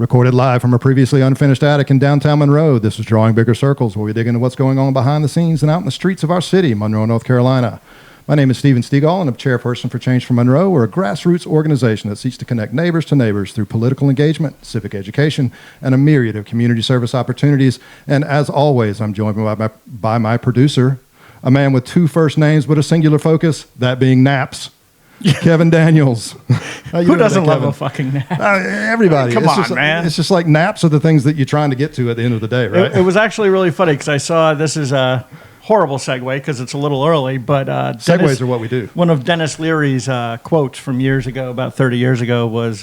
Recorded live from a previously unfinished attic in downtown Monroe, this is Drawing Bigger Circles, where we dig into what's going on behind the scenes and out in the streets of our city, Monroe, North Carolina. My name is Stephen Stegall, and I'm chairperson for Change for Monroe. We're a grassroots organization that seeks to connect neighbors to neighbors through political engagement, civic education, and a myriad of community service opportunities. And as always, I'm joined by my producer, a man with two first names but a singular focus, that being naps. Kevin Daniels. Who doesn't love a fucking nap? Everybody. Come on, man. It's just like naps are the things that you're trying to get to at the end of the day, right? It was actually really funny because I saw this is a horrible segue because it's a little early, but segues are what we do. One of Dennis Leary's quotes from years ago, about 30 years ago, was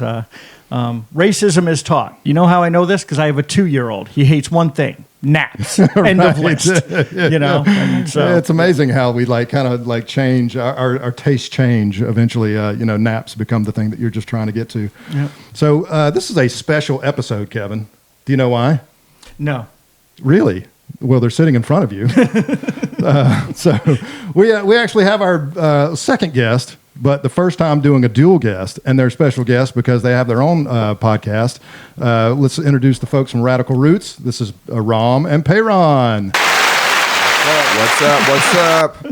racism is taught. You know how I know this? Because I have a 2-year-old. He hates one thing. Naps. End of list. You know, and so it's amazing how we change our tastes change. Eventually, naps become the thing that you're just trying to get to. Yep. So this is a special episode, Kevin. Do you know why? No. Really? Well, they're sitting in front of you. So we actually have our second guest, but the first time doing a dual guest, and they're special guests because they have their own podcast. Let's introduce the folks from Radical Roots. This is Ram and Perron. What's up?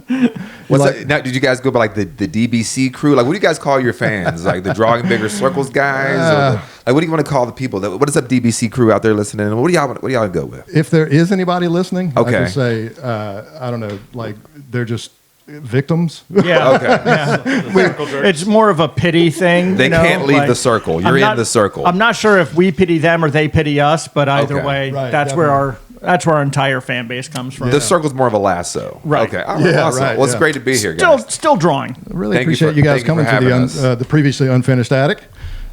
Now, did you guys go by like the DBC crew? Like, what do you guys call your fans? Like the Drawing Bigger Circles guys? What do you want to call the people? What is up, DBC crew out there listening? What do y'all go with? If there is anybody listening, okay. I can say I don't know. Like they're just victims. Yeah. Okay. Yeah. It's more of a pity thing. They can't leave the circle. You're in the circle. I'm not sure if we pity them or they pity us, but either way, right, that's where our entire fan base comes from. The circle's more of a lasso. Right. Okay. All right. Yeah, Awesome. right, Well, it's great to be here, guys. Still drawing. I really Thank appreciate you you guys for coming having us. to the previously unfinished attic.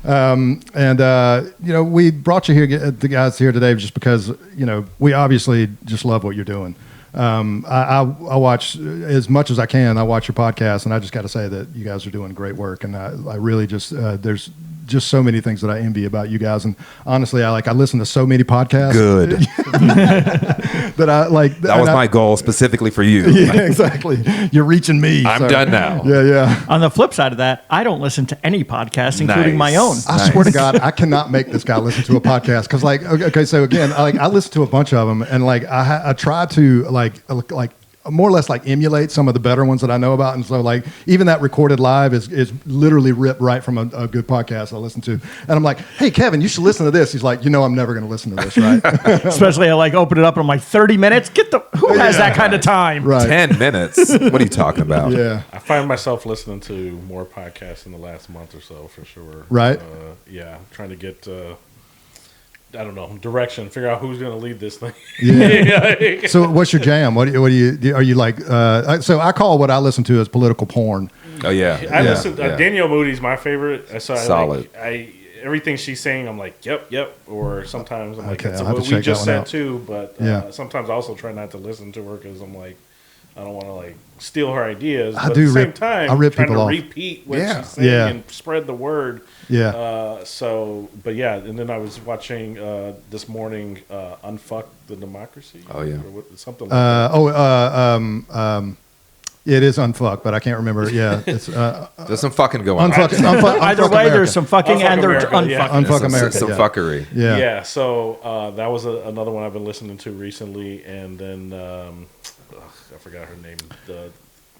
We brought you here, the guys here today, just because we obviously just love what you're doing. I watch as much as I can. I watch your podcast, and I just got to say that you guys are doing great work. And I really just there's just so many things that I envy about you guys. And honestly, I listen to so many podcasts. Good. that I like. That was my goal specifically for you. Yeah, exactly. You're reaching me. I'm done now. Yeah. On the flip side of that, I don't listen to any podcasts, including my own. I swear to God, I cannot make this guy listen to a podcast because, okay, so again, I listen to a bunch of them, and I try to more or less emulate some of the better ones that I know about, and so even that recorded live is literally ripped right from a good podcast I listen to, and I'm like, hey Kevin, you should listen to this. He's like, I'm never going to listen to this, right? Especially I open it up and I'm like, 30 minutes? Who has that kind of time? Right. 10 minutes. What are you talking about? Yeah. I find myself listening to more podcasts in the last month or so, for sure. Right. Trying to get I don't know, direction, figure out who's going to lead this thing. Yeah. So what's your jam? What do you are you like? So I call what I listen to as political porn. Oh yeah. I listen. Danielle Moody's my favorite. So Solid. Everything she's saying, I'm like, yep. Or sometimes I'm like, Okay, that's I'll have what to we check just that one said out. too. But sometimes I also try not to listen to her because I'm like, I don't want to steal her ideas. But at the same time, I rip trying people to off. repeat what she's saying and spread the word. Yeah. And then I was watching this morning, Unfuck the Democracy. Oh yeah. Something like that. It is unfuck, but I can't remember. Yeah, it's There's some fucking going on. Either way, there's some fucking Unfuck and there's America, yeah. unfucking. Unfuck America. Some fuckery. Yeah. So that was another one I've been listening to recently, and then I forgot her name.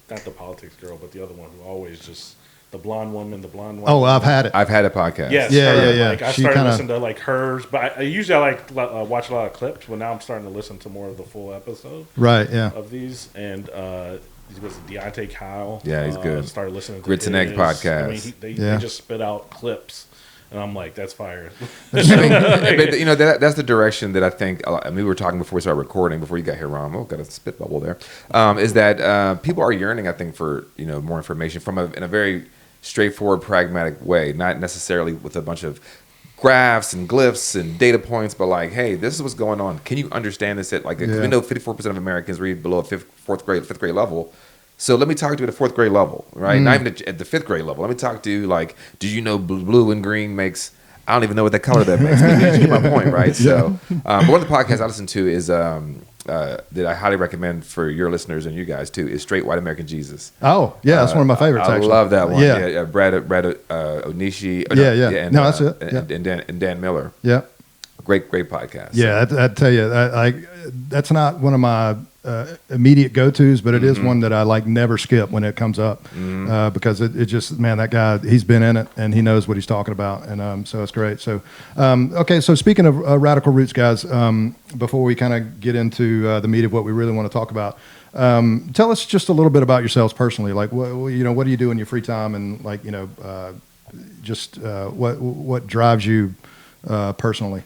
Not the politics girl, but the other one who always just the blonde woman. Oh, I've had it. I've had a podcast. Yes, Yeah. I started listening to hers, but I usually watch a lot of clips. But now I'm starting to listen to more of the full episode. Right. Yeah. Of these, and was Deontay Kyle. Yeah, he's good. Started listening to Grits and Egg podcast. I mean, they just spit out clips, and I'm like, that's fire. But that's the direction that I think. We were talking before we started recording. Before you got here, Ron. Oh, got a spit bubble there. Is that people are yearning, I think, for more information in a very straightforward, pragmatic way, not necessarily with a bunch of graphs and glyphs and data points, but hey, this is what's going on. Can you understand this? We know 54% of Americans read below a fifth grade level. So let me talk to you at a fourth grade level, right? Not even at the fifth grade level. Let me talk to you do you know blue and green makes? I don't even know what that color that makes. But you get my point, right? So one of the podcasts I listen to is that I highly recommend for your listeners and you guys too is Straight White American Jesus. Oh yeah, that's one of my favorites. I actually. love that one. Yeah, Brad Onishi. No, that's it. And Dan Miller. Yeah. Great podcast. Yeah, I'd tell you, that's not one of my immediate go-tos, but it is one that I like never skip when it comes up because it just, man, that guy, he's been in it and he knows what he's talking about. And so it's great. So, okay, so speaking of Radical Roots, guys, before we kind of get into the meat of what we really want to talk about, tell us just a little bit about yourselves personally. Like, what do you do in your free time, and like, just what drives you personally,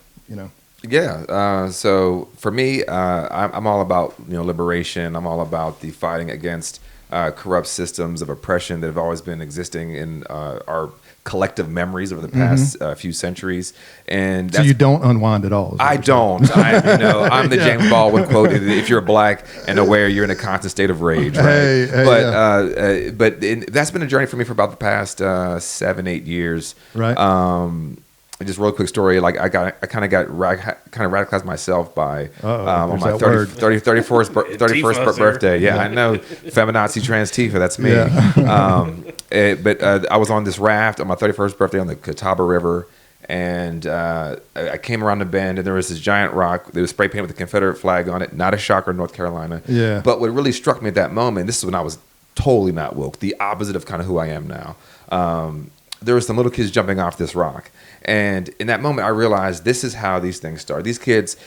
Yeah. So for me, I'm all about liberation. I'm all about the fighting against corrupt systems of oppression that have always been existing in our collective memories over the past few centuries. And so you don't unwind at all. I don't. I'm the James Baldwin quote: "If you're black and aware, you're in a constant state of rage." Right? But that's been a journey for me for about the past 7-8 years. Right. Just a real quick story. Like I kind of radicalized myself by on my 31st birthday. Yeah, I know, feminazi trans Tifa. That's me. Yeah. But I was on this raft on my 31st birthday on the Catawba River, and I came around the bend, and there was this giant rock that was spray painted with the Confederate flag on it. Not a shocker in North Carolina. Yeah. But what really struck me at that moment, this is when I was totally not woke, the opposite of kind of who I am now. There were some little kids jumping off this rock. And in that moment, I realized this is how these things start. These kids,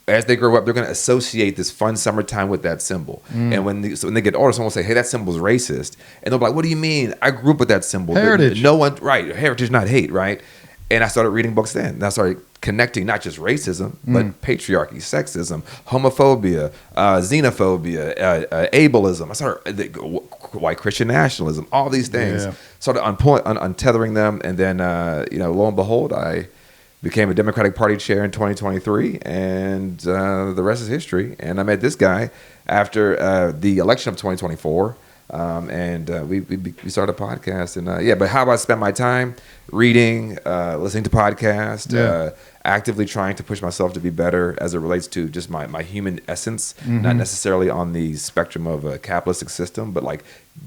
as they grow up, they're going to associate this fun summertime with that symbol. And when they get older, someone will say, "Hey, that symbol's racist." And they'll be like, "What do you mean? I grew up with that symbol." Heritage. Heritage, not hate, right? And I started reading books then. And I started connecting not just racism, but patriarchy, sexism, homophobia, xenophobia, ableism. I started white Christian nationalism, all these things. Yeah. Started untethering them, and then lo and behold, I became a Democratic Party chair in 2023, and the rest is history. And I met this guy after the election of 2024. We started a podcast, and but how about I spend my time reading, listening to podcasts, actively trying to push myself to be better as it relates to just my human essence, not necessarily on the spectrum of a capitalistic system, but like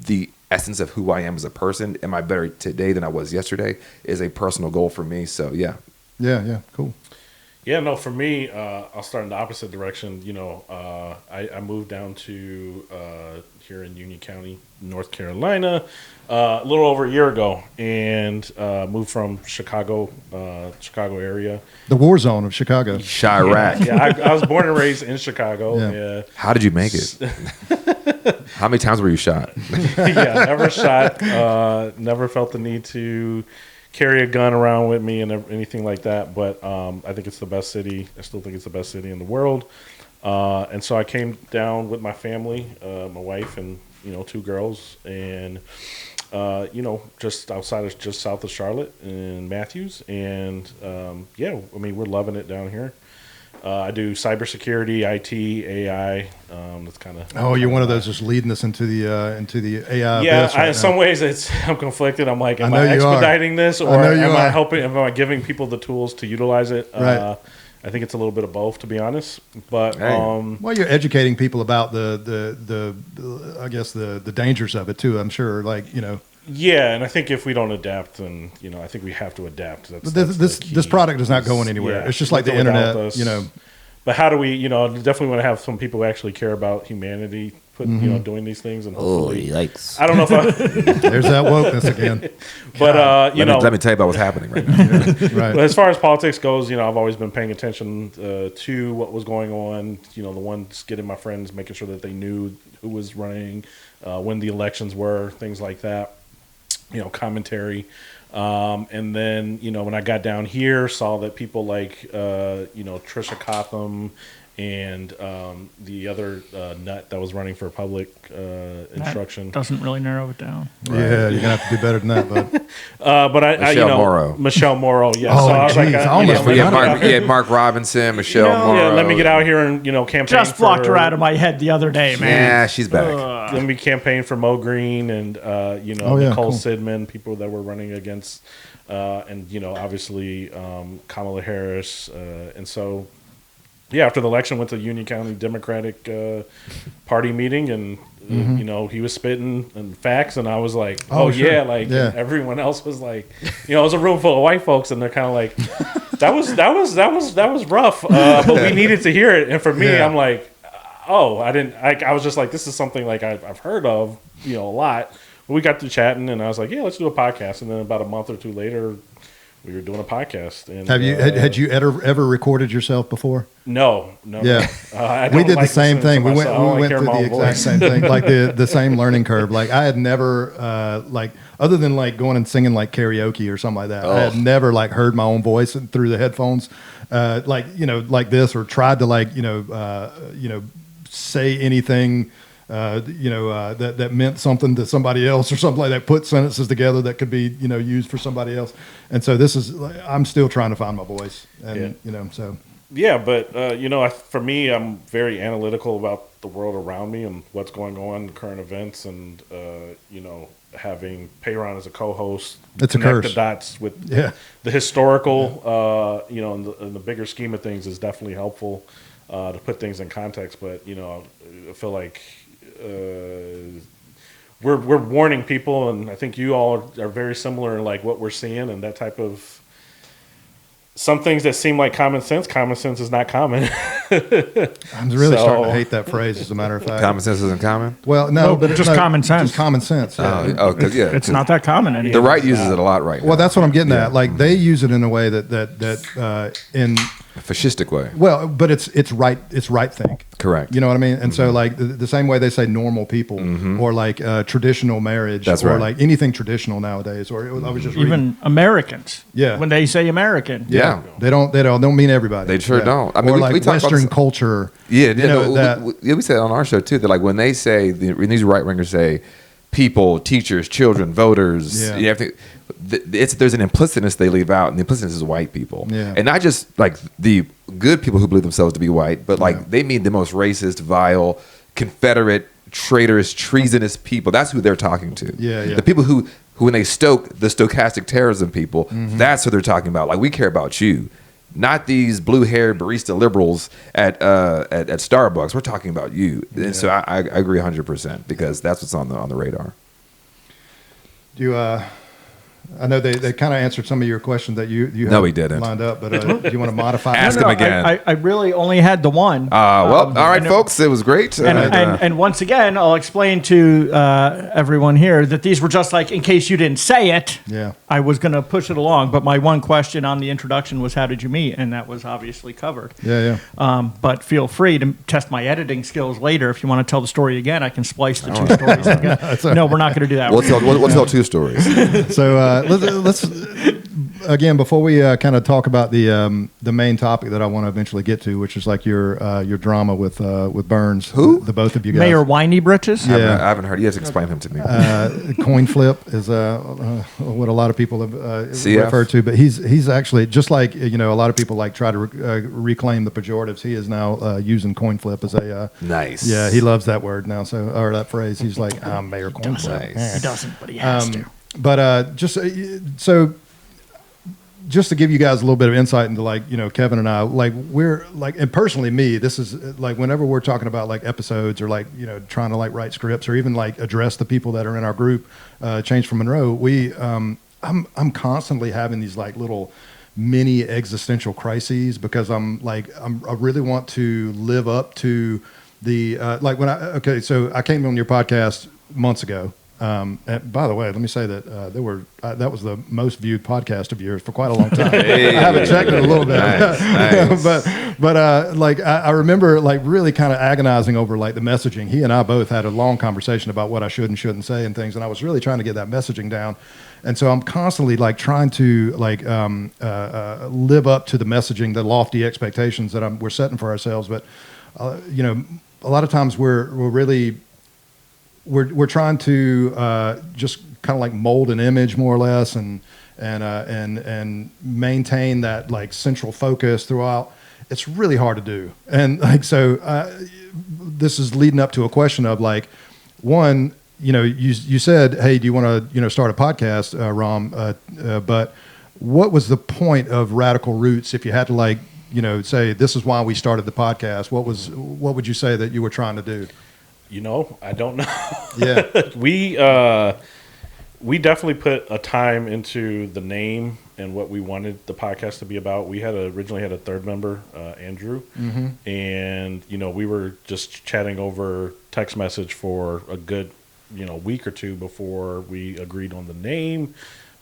the essence of who I am as a person. Am I better today than I was yesterday is a personal goal for me. So yeah, cool. Yeah, no, for me, I'll start in the opposite direction. I moved down to here in Union County, North Carolina, a little over a year ago, and moved from Chicago area. The war zone of Chicago. Chirac. Yeah, I was born and raised in Chicago. Yeah. How did you make it? How many times were you shot? Yeah, never shot. Never felt the need to carry a gun around with me and anything like that. But I think it's the best city. I still think it's the best city in the world. And so I came down with my family, my wife and 2 girls, and just south of Charlotte in Matthews. And we're loving it down here. I do cybersecurity, IT, AI. That's kind of. Oh, you're one of those just leading us into the AI. Yeah, in some ways, I'm conflicted. I'm like, am I expediting this, or am I helping? Am I giving people the tools to utilize it? Right. I think it's a little bit of both, to be honest. But well, you're educating people about the I guess the dangers of it too. I'm sure, Yeah, and I think if we don't adapt, then I think we have to adapt. This product is not going anywhere. It's just like the internet, But how do we? Definitely want to have some people who actually care about humanity, doing these things, and hopefully, yikes! I don't know if there's that wokeness again. But let me tell you about what's happening right now. Right. But as far as politics goes, I've always been paying attention to what was going on. The ones getting my friends, making sure that they knew who was running, when the elections were, things like that. Commentary. And then, when I got down here, saw that people like, Trisha Cotham and the other nut that was running for public instruction. Doesn't really narrow it down. Yeah, you're going to have to do better than that, bud. Michelle Morrow, yeah. Oh, so I was like, Mark Robinson, Michelle Morrow. Yeah, let me get out here and, campaign. Just blocked her out of my head the other day, man. Yeah, she's back. Let me campaign for Mo Green and, Nicole Sidman, people that were running against, and, obviously Kamala Harris. And so, yeah, after the election, went to Union County Democratic Party meeting, and he was spitting and facts, and I was like, sure. And everyone else was like, it was a room full of white folks, and they're kind of like, that was rough. But we needed to hear it. And for me, I'm like, oh, I was just like, this is something like I've heard of, a lot. But we got to chatting, and I was like, yeah, let's do a podcast. And then about a month or two later, we were doing a podcast. And had you ever recorded yourself before? No. Yeah, we did the same thing. We went through the exact same thing, like the same learning curve. Like I had never other than like going and singing like karaoke or something like that. I had never like heard my own voice through the headphones, like this, or tried to say anything. That meant something to somebody else or something like that, put sentences together that could be, used for somebody else. And so I'm still trying to find my voice. And, so. Yeah, but, for me, I'm very analytical about the world around me and what's going on, current events, and, having Payron as a co-host. It's a curse. The dots with the historical, in the bigger scheme of things is definitely helpful to put things in context. But, I feel like, we're warning people, and I think you all are very similar in like what we're seeing and that type of some things that seem like common sense. Common sense is not common. I'm really starting to hate that phrase, as a matter of fact. Common sense isn't common? Well, no, but just common sense. Just common sense. Yeah. It's not that common anymore. The right uses it a lot right now. Well, that's what I'm getting at. Like they use it in a way that in a fascistic way. Well, but it's right think. Correct. You know what I mean? And so like the same way they say normal people or like traditional marriage or like anything traditional nowadays, or I was just even Americans. Yeah. When they say American. Yeah. They don't mean everybody. They sure don't. I mean, or like we talk Western about culture. Yeah. We said on our show too that like when they say, when these right wingers say people, teachers, children, voters, you have to, there's an implicitness they leave out, and the implicitness is white people. Yeah. And not just like the good people who believe themselves to be white, but like they mean the most racist, vile, Confederate, traitorous, treasonous people. That's who they're talking to. Yeah. The people who when they stoke the stochastic terrorism people, that's who they're talking about. Like, we care about you, not these blue-haired barista liberals at Starbucks. We're talking about you. And so I agree 100% because that's what's on the radar. Do you I know they kind of answered some of your questions that you no, we didn't lined up, but do you want to modify? Ask them again. I really only had the one. All right, folks, it was great. And once again, I'll explain to everyone here that these were just like, in case you didn't say it, I was going to push it along. But my one question on the introduction was, how did you meet? And that was obviously covered. But feel free to test my editing skills later. If you want to tell the story again, I can splice the two stories together. No, we're not going to do that. We'll tell two stories. So let's again, before we kind of talk about the main topic that I want to eventually get to, which is like your drama with Burns. Who? The both of you guys. Mayor Whiny Britches? Yeah. I haven't heard. You have to explain him to me. Coin flip is what a lot of people have referred to, but he's actually, just like a lot of people like try to reclaim the pejoratives. He is now using coin flip as a nice. Yeah, he loves that word now. So, or that phrase. He's like, I'm Mayor Coin Flip. Nice. He doesn't, but he has to. But just to give you guys a little bit of insight into Kevin and I, we're and personally me, this is whenever we're talking about episodes or trying to write scripts or even address the people that are in our group, Change from Monroe, I'm constantly having these little mini existential crises because I really want to live up to the so I came on your podcast months ago. And by the way, let me say that that was the most viewed podcast of yours for quite a long time. Hey. I haven't checked it a little bit, nice. but I remember really kind of agonizing over the messaging. He and I both had a long conversation about what I should and shouldn't say and things, and I was really trying to get that messaging down. And so I'm constantly trying to live up to the messaging, the lofty expectations that we're setting for ourselves. But a lot of times we're trying to just kind of mold an image more or less and maintain that central focus throughout. It's really hard to do. And this is leading up to a question of one, you said, hey, do you want to start a podcast, Ram? But what was the point of Radical Roots if you had to say this is why we started the podcast? What would you say that you were trying to do? I don't know. Yeah. We definitely put a time into the name and what we wanted the podcast to be about. We originally had a third member, Andrew, and we were just chatting over text message for a good week or two before we agreed on the name,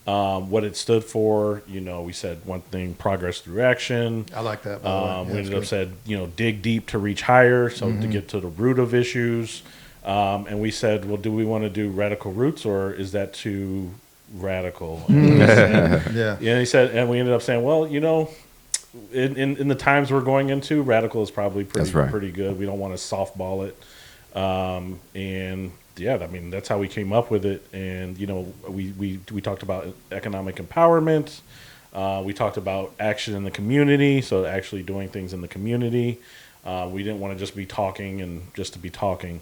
what it stood for. We said one thing: progress through action. I like that. By the way. We ended up said dig deep to reach higher, so to get to the root of issues. And we said, well, do we want to do radical roots, or is that too radical? And he said, and we ended up saying, well, in the times we're going into, radical is probably pretty good. We don't want to softball it. And yeah, I mean, that's how we came up with it. And we talked about economic empowerment. We talked about action in the community, so actually doing things in the community. We didn't want to just be talking and just to be talking.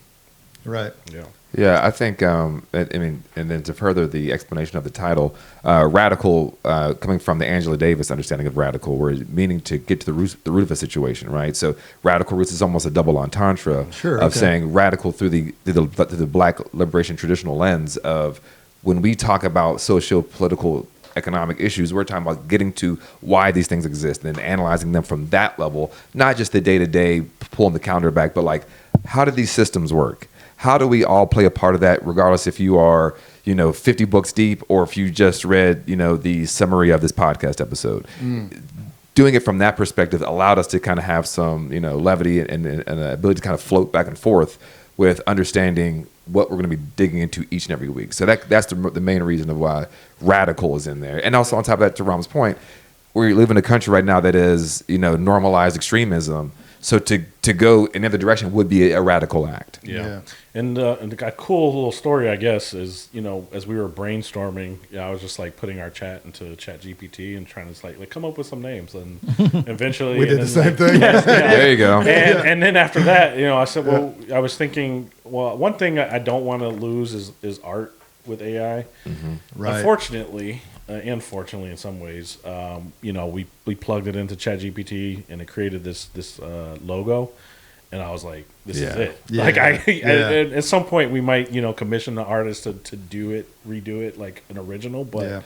Right. Yeah. Yeah, I think, and then to further the explanation of the title, radical, coming from the Angela Davis understanding of radical, where meaning to get to the root of a situation, right? So radical roots is almost a double entendre of saying radical through the Black liberation traditional lens of when we talk about socio-political economic issues, we're talking about getting to why these things exist and then analyzing them from that level, not just the day-to-day pulling the calendar back, but like, how do these systems work? How do we all play a part of that, regardless if you are, 50 books deep or if you just read, the summary of this podcast episode? Doing it from that perspective allowed us to kind of have some, levity and an ability to kind of float back and forth with understanding what we're going to be digging into each and every week. So that's the main reason of why radical is in there. And also on top of that, to Ram's point, we live in a country right now that is, normalized extremism. So to go in the other direction would be a radical act. Yeah. And a cool little story, I guess, is, as we were brainstorming, I was just like putting our chat into Chat GPT and trying to like come up with some names. And eventually we did the same thing. There you go. And then after that, I said, I was thinking, one thing I don't want to lose is art with AI. Right. Unfortunately, and fortunately in some ways, we plugged it into ChatGPT and it created this logo, and I was like, this is it. Like at some point we might commission the artist to redo it like an original, but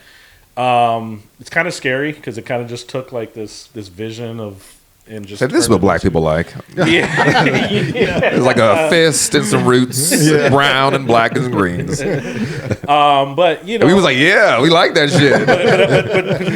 it's kind of scary because it kind of just took like this vision of. And just this is what black people like. It's like a fist and some roots, brown and black and greens. But we was like, yeah, we like that shit.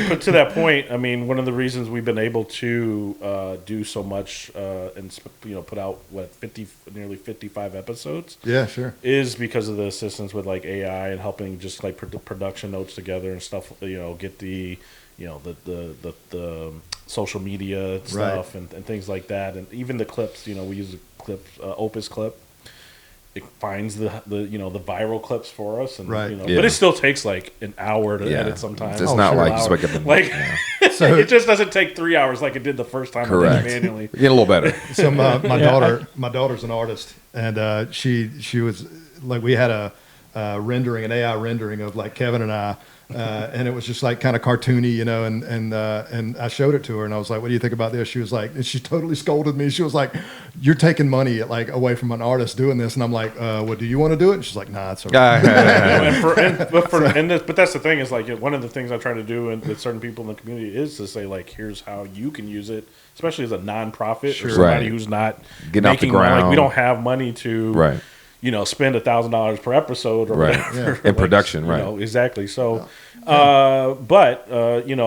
but to that point, I mean, one of the reasons we've been able to do so much and put out nearly 55 episodes. Yeah, sure. Is because of the assistance with like AI and helping just like production notes together and stuff. Get the the social media stuff and things like that, and even the clips. We use a clip, Opus clip. It finds the viral clips for us, and but it still takes like an hour to edit sometimes. It's not like just wake up and so it just doesn't take 3 hours like it did the first time. Correct. I did it manually. Get a little better. So my daughter's an artist, and she was like, we had an AI rendering of like Kevin and I. And it was just like kind of cartoony, and I showed it to her and I was like, what do you think about this? She was like, and she totally scolded me. She was like, you're taking money like away from an artist doing this. And I'm like, well, do you want to do it? And she's like, nah, it's all right. But that's the thing is like, one of the things I try to do with certain people in the community is to say like, here's how you can use it, especially as a nonprofit or somebody who's not getting off the ground. Like, we don't have money to spend $1,000 per episode or whatever. In production, exactly. So, I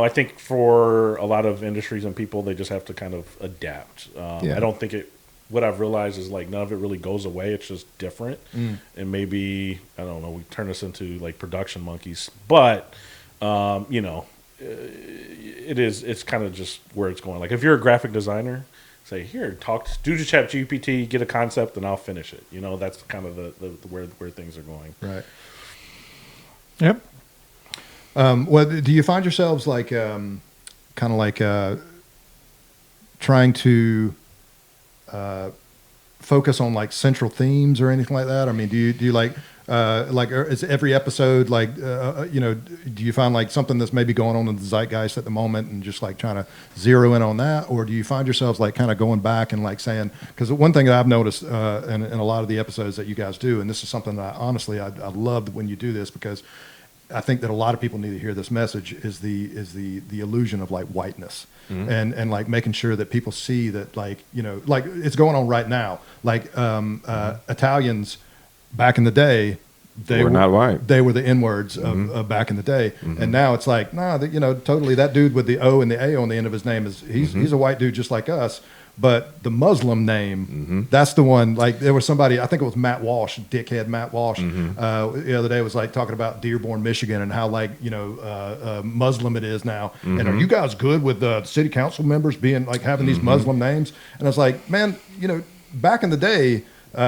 think for a lot of industries and people, they just have to kind of adapt. I don't think what I've realized is like none of it really goes away. It's just different. And maybe, I don't know, we turn this into like production monkeys, but, it's kind of just where it's going. Like if you're a graphic designer, say, here, do the Chat GPT, get a concept, and I'll finish it. That's kind of the where things are going. Right. Yep. Well, do you find yourselves like, kind of like trying to focus on like central themes or anything like that? I mean, do you like is every episode like, do you find like something that's maybe going on in the zeitgeist at the moment and just like trying to zero in on that? Or do you find yourselves like kind of going back and like saying, because one thing that I've noticed in a lot of the episodes that you guys do, and this is something that I love when you do this, because I think that a lot of people need to hear this message is the illusion of like whiteness, and like making sure that people see that, like, you know, like it's going on right now. Like Italians back in the day, they were not white. They were the N-words of back in the day, and now it's like, nah, you know, totally. That dude with the O and the A on the end of his name he's a white dude just like us. But the Muslim name, that's the one. Like, there was somebody, I think it was Matt Walsh, dickhead Matt Walsh, the other day was like talking about Dearborn, Michigan, and how, like, you know, Muslim it is now. And are you guys good with city council members being like having these Muslim names? And I was like, man, you know, back in the day, who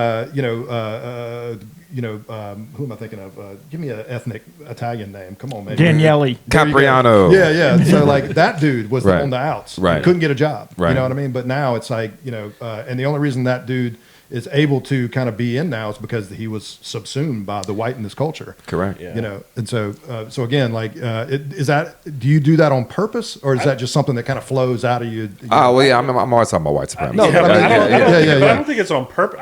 am I thinking of? Give me an ethnic Italian name. Come on, man. Daniele. Capriano. Yeah. So like that dude was on the outs. Right. He couldn't get a job. Right. You know what I mean? But now it's like, you know, and the only reason that dude is able to kind of be in now is because he was subsumed by the whiteness culture. Correct. Yeah. You know, and so again, like, do you do that on purpose, or is that just something that kind of flows out of you? Oh, well, yeah, I'm always talking about white supremacy. I don't think it's on purpose.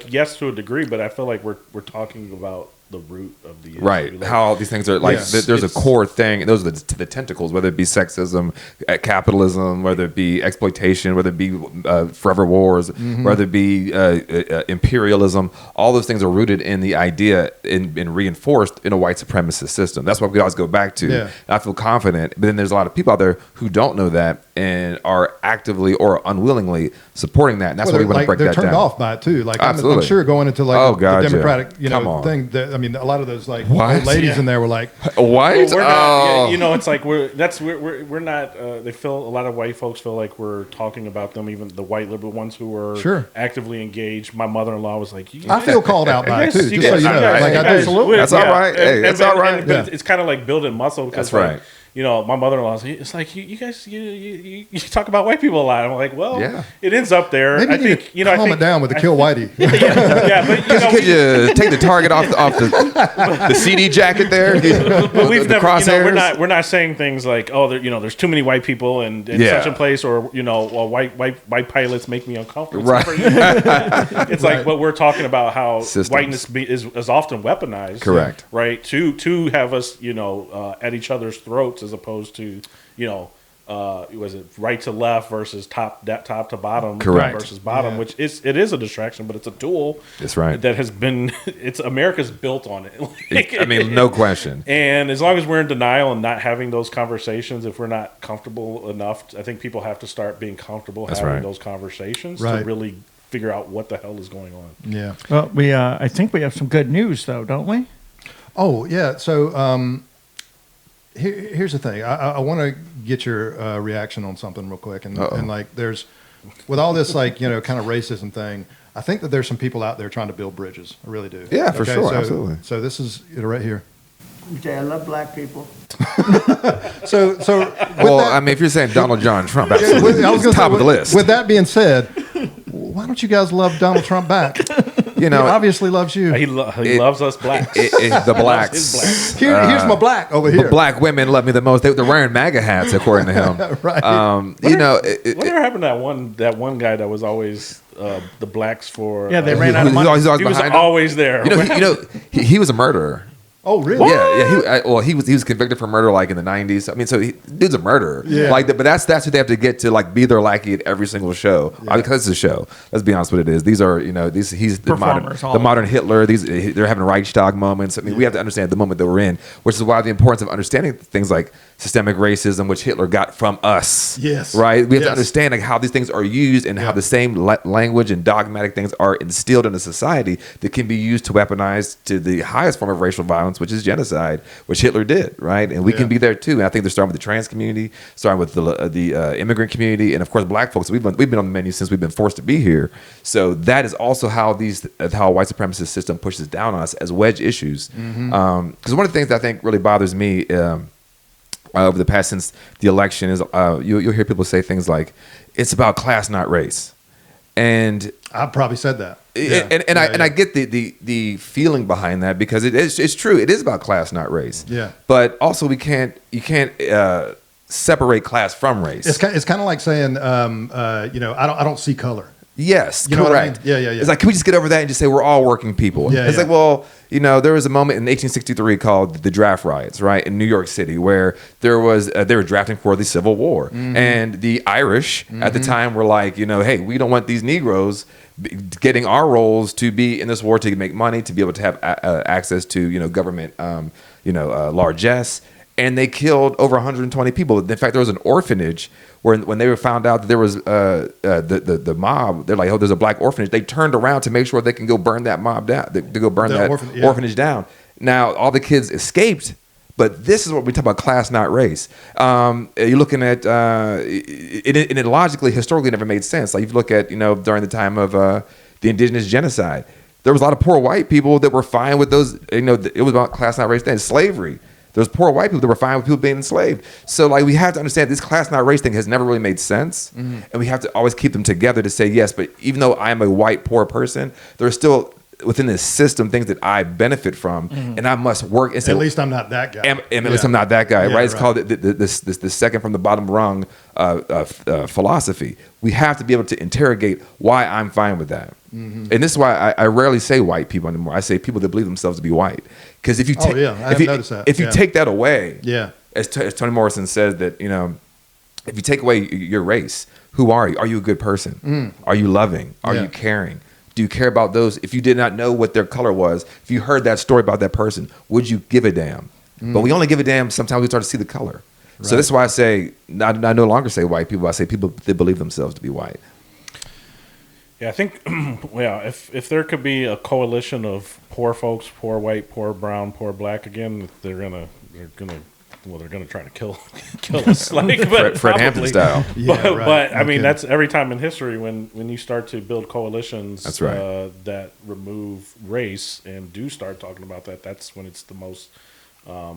Yes, to a degree, but I feel like we're talking about the root of the issue. Right. Like, how all these things are like, there's a core thing, and those are the tentacles, whether it be sexism, capitalism, whether it be exploitation, whether it be forever wars, whether it be imperialism. All those things are rooted in the idea and reinforced in a white supremacist system. That's what we always go back to. Yeah. I feel confident, but then there's a lot of people out there who don't know that and are actively or unwillingly supporting that. And that's why we want to break that down. They're turned off by it too. Like, absolutely. I'm sure going into like the Democratic, you know, thing. I mean, a lot of those like old ladies in there were like, "What? Well, we're not, you know, it's like we're not. They feel, a lot of white folks feel like we're talking about them, even the white liberal ones who were actively engaged. My mother-in-law was like, I feel called out by it too. Just so you know, like, I do. Absolutely, that's all right. Hey, that's all right. But it's kind of like building muscle. That's right. You know, my mother-in-law, it's like, you guys, you talk about white people a lot. I'm like, well, it ends up there. Maybe I think, you know, calm it down with the kill whitey. But you know, could you take the target off the CD jacket there? But we've never, you know, we're not saying things like, oh, you know, there's too many white people in such a place, or, you know, well, white pilots make me uncomfortable. Right. It's like, but we're talking about how whiteness is often weaponized. Correct. Right. To have us, you know, at each other's throats, as opposed to, you know, was it right to left versus top to bottom, correct, versus bottom, which it is a distraction, but it's a tool. That's right. That has been, America's built on it. I mean, no question. And as long as we're in denial and not having those conversations, if we're not comfortable enough, I think people have to start being comfortable having those conversations to really figure out what the hell is going on. Yeah. Well, I think we have some good news though, don't we? Oh yeah. So here's the thing. I want to get your reaction on something real quick, and like, there's, with all this, like, you know, kind of racism thing, I think that there's some people out there trying to build bridges. I really do. Yeah, for sure, absolutely. So this is right here. I love black people. So well, I mean, if you're saying Donald John Trump, absolutely, top of the list. With that being said, why don't you guys love Donald Trump back? You know, he obviously loves you. He loves us blacks. The blacks. Here's my black over here. The black women love me the most. They're wearing MAGA hats, according to him. Right. You know, whatever happened to that one guy that was always the blacks for? Yeah, they ran out of money. He was always there. You know, he was a murderer. Oh, really? Yeah. He was convicted for murder like in the 90s. I mean, so dude's a murderer. Yeah. Like, but that's what they have to get to, like, be their lackey at every single show. Yeah. Because it's a show. Let's be honest with it is. These are, you know, he's the modern Hitler. They're having Reichstag moments. I mean, we have to understand the moment that we're in, which is why the importance of understanding things like systemic racism, which Hitler got from us. Yes. Right? We have to understand, like, how these things are used and how the same language and dogmatic things are instilled in a society that can be used to weaponize to the highest form of racial violence, which is genocide, which Hitler did, right? And we can be there too. And I think they're starting with the trans community, starting with the immigrant community, and of course black folks. We've been on the menu since we've been forced to be here. So that is also how how a white supremacist system pushes down on us as wedge issues. Because one of the things that I think really bothers me over the past, since the election, is you'll hear people say things like, "It's about class, not race," and I probably said that. I get the feeling behind that, because it's true. It is about class, not race. Yeah. But also you can't separate class from race. It's kind of like saying, you know, I don't see color. Yes, You know what I correct. mean? Yeah. It's like, can we just get over that and just say we're all working people? Yeah, it's yeah. like, well, there was a moment in 1863 called the draft riots, right, in New York City, where there was they were drafting for the Civil War, and the Irish at the time were like, hey, we don't want these Negroes getting our roles to be in this war to make money, to be able to have access to government largesse. And they killed over 120 people. In fact, there was an orphanage where when they were found out that there was the mob, they're like, oh, there's a black orphanage. They turned around to make sure they can go burn that mob down, to go burn that orphanage down. Now, all the kids escaped, but this is what we talk about: class, not race. You're looking at it logically, historically, never made sense. Like if you look at during the time of the indigenous genocide, there was a lot of poor white people that were fine with those. It was about class, not race. Then slavery. There's poor white people that were fine with people being enslaved. So like we have to understand this class not race thing has never really made sense. And we have to always keep them together to say, yes, but even though I am a white poor person, there's still within this system things that I benefit from, and I must work. And say, At least I'm not that guy. At least I'm not that guy, Yeah, right? It's right. called the second from the bottom rung philosophy. We have to be able to interrogate why I'm fine with that. And this is why I rarely say white people anymore. I say people that believe themselves to be white. Because if you take, noticed that. If you take that away, Yeah. as Toni Morrison says that if you take away your race, who are you? Are you a good person? Are you loving? Are you caring? Do you care about those? If you did not know what their color was, if you heard that story about that person, would you give a damn? But we only give a damn sometimes we start to see the color. Right. So that's why I say I no longer say white people. I say people that believe themselves to be white. Yeah, I think, if there could be a coalition of poor folks, poor white, poor brown, poor black, again, they're gonna try to kill us, like Fred Hampton style. But I mean, that's every time in history when you start to build coalitions. That's right. That remove race and do start talking about that. That's when it's the most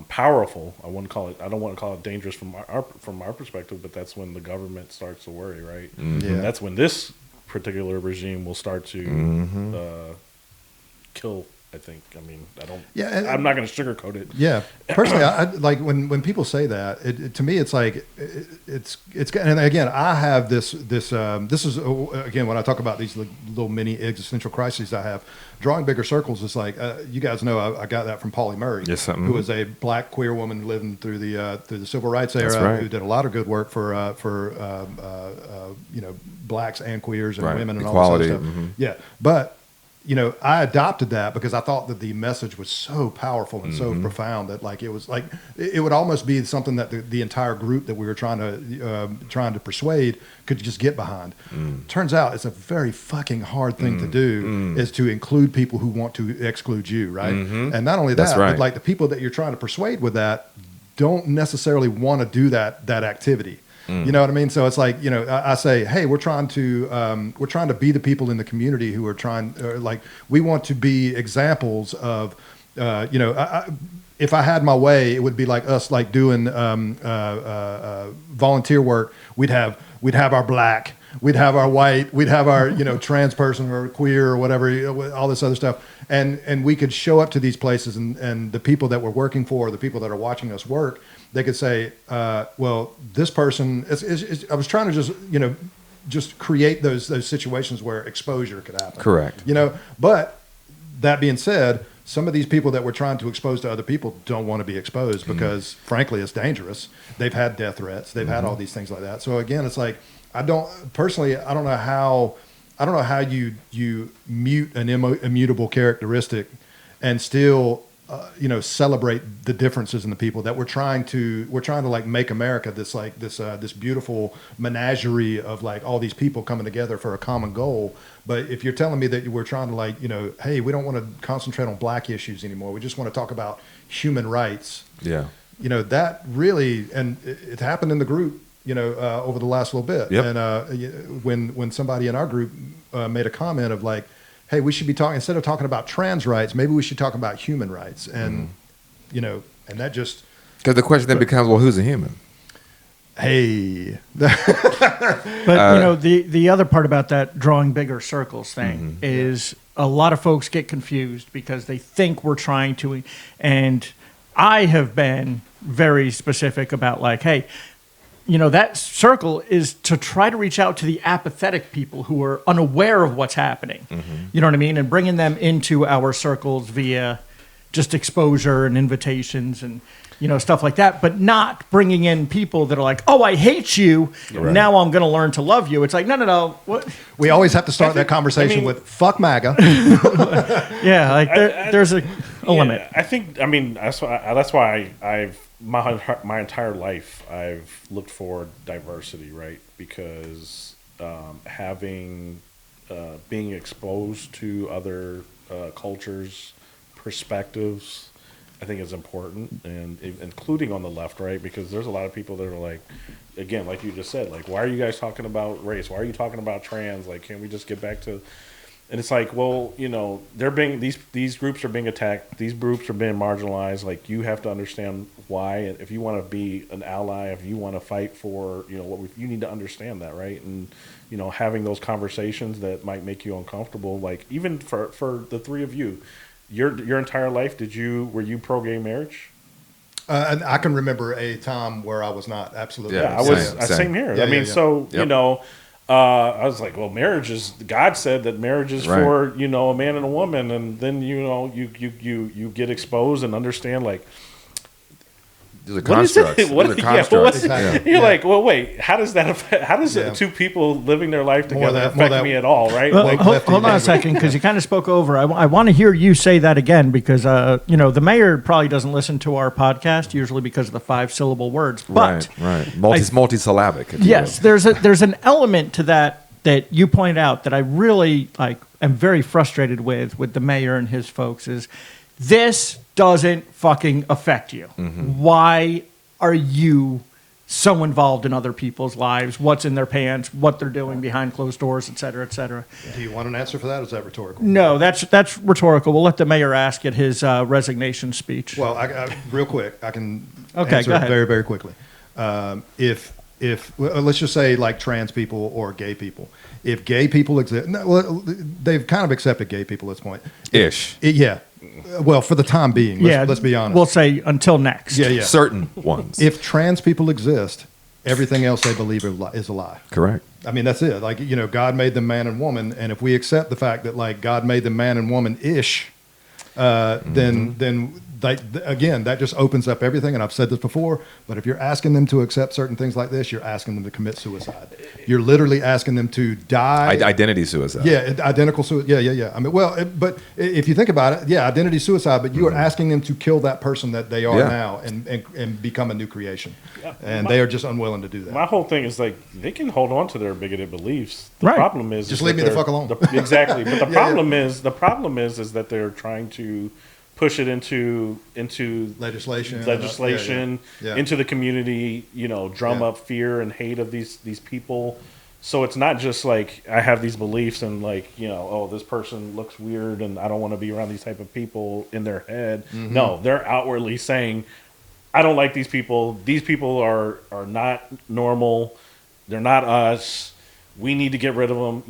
powerful. I don't want to call it dangerous from our perspective, but that's when the government starts to worry, right? Yeah. That's when this particular regime will start to kill. I think. I mean, I don't. Yeah, I'm not going to sugarcoat it. Yeah, personally, I like when people say that. To me, it's like it's. And again, I have this. This is again when I talk about these little mini existential crises I have. Drawing bigger circles is like you guys know. I got that from Pauli Murray, who was a black queer woman living through the civil rights era, who did a lot of good work for blacks and queers and women and equality. all that stuff. Yeah, but. I adopted that because I thought that the message was so powerful and so profound that like it was like it would almost be something that the entire group that we were trying to persuade could just get behind. Turns out it's a very fucking hard thing to do is to include people who want to exclude you, right? And not only that, but like the people that you're trying to persuade with that don't necessarily want to do that activity. You know what I mean? So it's like, I say, hey, we're trying to be the people in the community who are we want to be examples of, if I had my way, it would be like us, like doing volunteer work. We'd have our black, we'd have our white, we'd have our, trans person or queer or whatever, all this other stuff. And we could show up to these places and the people that we're working for, the people that are watching us work, they could say, well, this person, I was trying to just create those situations where exposure could happen. Correct. But that being said, some of these people that we're trying to expose to other people don't want to be exposed because frankly, it's dangerous. They've had death threats. They've had all these things like that. So again, it's like, I don't know how you mute an immutable characteristic and still, celebrate the differences in the people that we're trying to like make America this beautiful menagerie of like all these people coming together for a common goal. But if you're telling me that we're trying to hey, we don't want to concentrate on black issues anymore. We just want to talk about human rights. Yeah. That really, and it happened in the group, over the last little bit. Yep. And when somebody in our group made a comment of like, hey, we should be talking, instead of talking about trans rights, maybe we should talk about human rights. And, and that just. Because the question then becomes, well, who's a human? Hey. But, the other part about that drawing bigger circles thing is a lot of folks get confused because they think we're trying to, and I have been very specific about like, hey, that circle is to try to reach out to the apathetic people who are unaware of what's happening. You know what I mean? And bringing them into our circles via just exposure and invitations and, stuff like that, but not bringing in people that are like, oh, I hate you. Right. Now I'm going to learn to love you. It's like, no. What? We always have to start that conversation with "fuck MAGA." Yeah, like there's a limit. I think. That's why I've my entire life I've looked for diversity, right? Because having being exposed to other cultures, perspectives, I think is important, and including on the left, right? Because there's a lot of people that are like, again, like you just said, like, why are you guys talking about race? Why are you talking about trans? Like, can't we just get back to? And it's like, well, they're being these groups are being attacked. These groups are being marginalized. Like, you have to understand why. And if you want to be an ally, if you want to fight for, you need to understand that, right? And having those conversations that might make you uncomfortable, like even for the three of you. Your entire life, were you pro-gay marriage? And I can remember a time where I was not. Absolutely. Yeah, I was. Same here. Yeah, I was like, well, marriage is. God said that marriage is for a man and a woman, and then you get exposed and understand like. There's a construct. You're like, well, wait. How does that affect? How does two people living their life together affect me at all? Right? Well, hold on a second, because you kind of spoke over. I want to hear you say that again, because the mayor probably doesn't listen to our podcast usually because of the 5-syllable words. But right. Multisyllabic. Yes, there's an element to that you pointed out that I really am very frustrated with the mayor and his folks is this doesn't fucking affect you. Why are you so involved in other people's lives? What's in their pants? What they're doing behind closed doors, et cetera, et cetera. Do you want an answer for that, or is that rhetorical? No, that's retical. We'll let the mayor ask at his resignation speech. Well, I real quick, I can answer it very, very quickly. If let's just say like trans people or gay people, if gay people exist, they've kind of accepted gay people at this point. Yeah. Well, for the time being, let's be honest. We'll say until next. Yeah. Certain ones. If trans people exist, everything else they believe is a lie. Correct. I mean, that's it. Like, God made them man and woman, and if we accept the fact that like God made them man and woman-ish, then again, that just opens up everything. And I've said this before, but if you're asking them to accept certain things like this, you're asking them to commit suicide. You're literally asking them to die. Identity suicide. Yeah, identical suicide. Yeah. I mean, but if you think about it, identity suicide, but you are asking them to kill that person that they are now and become a new creation. Yeah. And they are just unwilling to do that. My whole thing is like, they can hold on to their bigoted beliefs. The problem is just leave me the fuck alone. Exactly. But the problem is that they're trying to push it into legislation, into the community, drum up fear and hate of these people. So it's not just like I have these beliefs and like, this person looks weird and I don't want to be around these type of people in their head. No, they're outwardly saying, I don't like these people. These people are not normal. They're not us. We need to get rid of them.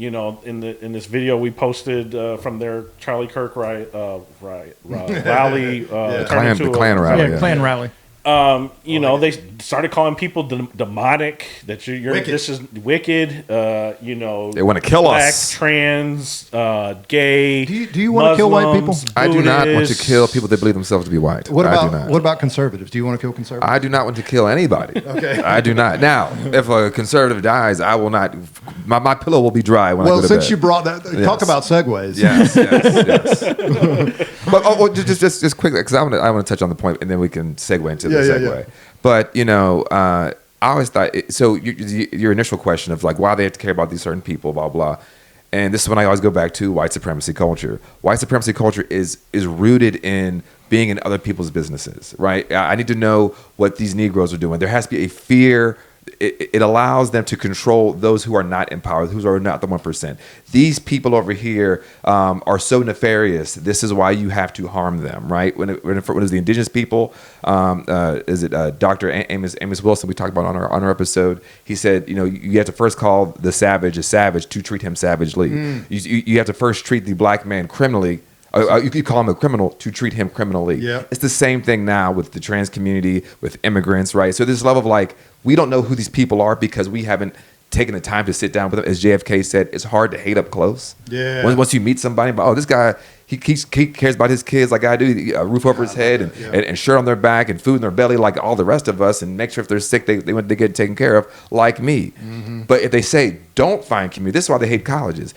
In this video we posted from their Charlie Kirk rally, Klan rally. Klan rally. They started calling people demonic. That this is wicked. They want to kill black, us. Trans, gay. Do you want to kill white people? I do not want to kill people that believe themselves to be white. What about conservatives? Do you want to kill conservatives? I do not want to kill anybody. Okay. I do not. Now, if a conservative dies, I will not. My pillow will be dry when I go to bed. Well, since you brought that, talk about segues. Yes. But just quickly, because I want to touch on the point, and then we can segue into the segue. Yeah. But I always thought so. Your initial question of like why they have to care about these certain people, blah blah, and this is when I always go back to white supremacy culture. White supremacy culture is rooted in being in other people's businesses, right? I need to know what these Negroes are doing. There has to be a fear. It allows them to control those who are not empowered, who are not the 1%. These people over here are so nefarious. This is why you have to harm them, right? When it was the indigenous people, is it Dr. Amos Wilson we talked about on our episode? He said, you have to first call the savage a savage to treat him savagely. You have to first treat the black man criminally You call him a criminal to treat him criminally. Yeah. It's the same thing now with the trans community, with immigrants, right? So this level of like, we don't know who these people are because we haven't taking the time to sit down with them. As JFK said, it's hard to hate up close. Yeah. Once you meet somebody, but this guy, he cares about his kids like I do. A roof over his head and shirt on their back and food in their belly like all the rest of us, and make sure if they're sick, they get taken care of like me. Mm-hmm. But if they say don't find community, this is why they hate colleges.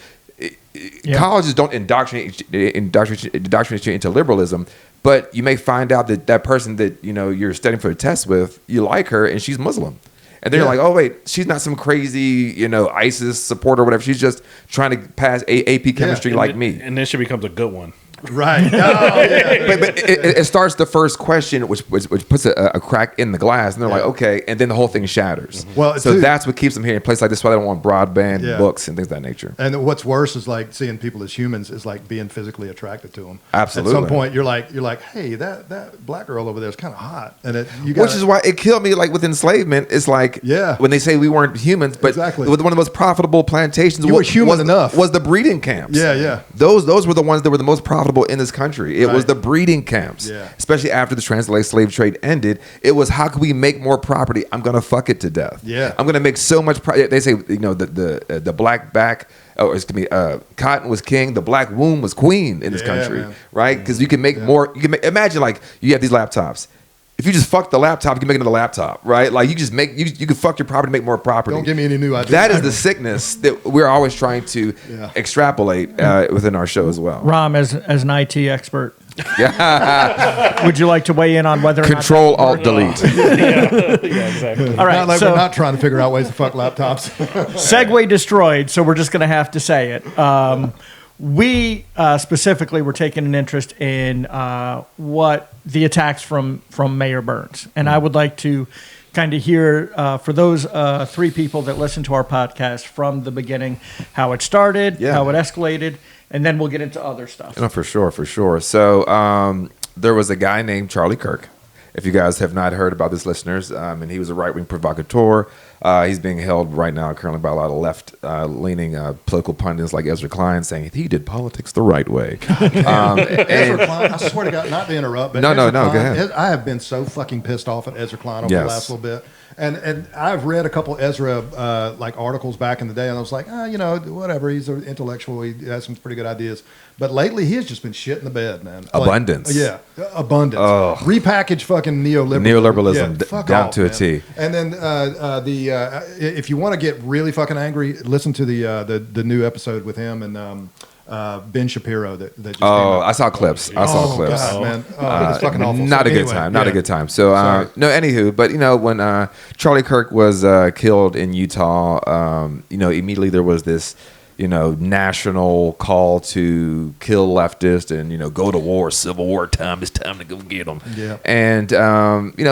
Colleges don't indoctrinate you into liberalism. But you may find out that person that you're studying for a test with, you like her and she's Muslim. And then you're like, oh, wait, she's not some crazy, ISIS supporter or whatever. She's just trying to pass AP chemistry like me. And then she becomes a good one. Right. Oh, yeah. But it starts the first question, which puts a crack in the glass. And they're like, okay. And then the whole thing shatters. Mm-hmm. Well, so that's what keeps them here in a place like this. That's why they don't want broadband books and things of that nature. And what's worse is like seeing people as humans is like being physically attracted to them. Absolutely. At some point, you're like, hey, that black girl over there is kind of hot. And which is why it killed me. Like with enslavement, it's like when they say we weren't humans, but one of the most profitable plantations was the breeding camps. Yeah. Those were the ones that were the most profitable in this country. It was the breeding camps, especially after the transatlantic slave trade ended. It was, how can we make more property? I'm gonna fuck it to death. I'm gonna make so much. They say the black back. Cotton was king. The black womb was queen in this country, right? Because you can make more. You can imagine like you have these laptops. If you just fuck the laptop, you can make another laptop, right? Like you can fuck your property, make more property. Don't give me any new ideas. That is the sickness that we're always trying to extrapolate within our show as well. Ram, as an IT expert, would you like to weigh in on whether Control Alt Delete? Exactly. All right, not like we're not trying to figure out ways to fuck laptops. Segue destroyed, so we're just going to have to say it. We specifically were taking an interest in what the attacks from Mayor Burns. And I would like to kind of hear, for those three people that listen to our podcast from the beginning, how it started, how it escalated, and then we'll get into other stuff. No, for sure. So there was a guy named Charlie Kirk. If you guys have not heard about this, listeners, and he was a right-wing provocateur. He's being held right now currently by a lot of left-leaning political pundits like Ezra Klein saying he did politics the right way. Ezra Klein, I swear to God, not to interrupt, but no, Klein, go ahead. I have been so fucking pissed off at Ezra Klein over the last little bit. And I've read a couple Ezra articles back in the day, and I was like, whatever. He's an intellectual. He has some pretty good ideas. But lately, he has just been shit in the bed, man. Abundance. Abundance. Oh. Repackaged fucking neoliberalism down to a T. And then if you want to get really fucking angry, listen to the new episode with him and Ben Shapiro that just came out. I saw clips. God, man. It's fucking awful. Not a good time. Not a good time. So no, anywho, but when Charlie Kirk was killed in Utah, immediately there was this national call to kill leftists and go to war, civil war time. It's time to go get them. Yeah. And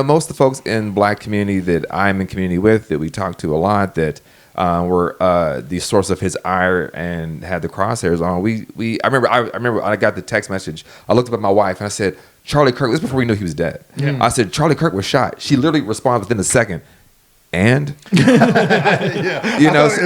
most of the folks in black community that I'm in community with, that we talk to a lot, that were the source of his ire and had the crosshairs on. I remember I got the text message. I looked up at my wife and I said, Charlie Kirk. This was before we knew he was dead. Yeah. I said, Charlie Kirk was shot. She literally responded within a second. And it's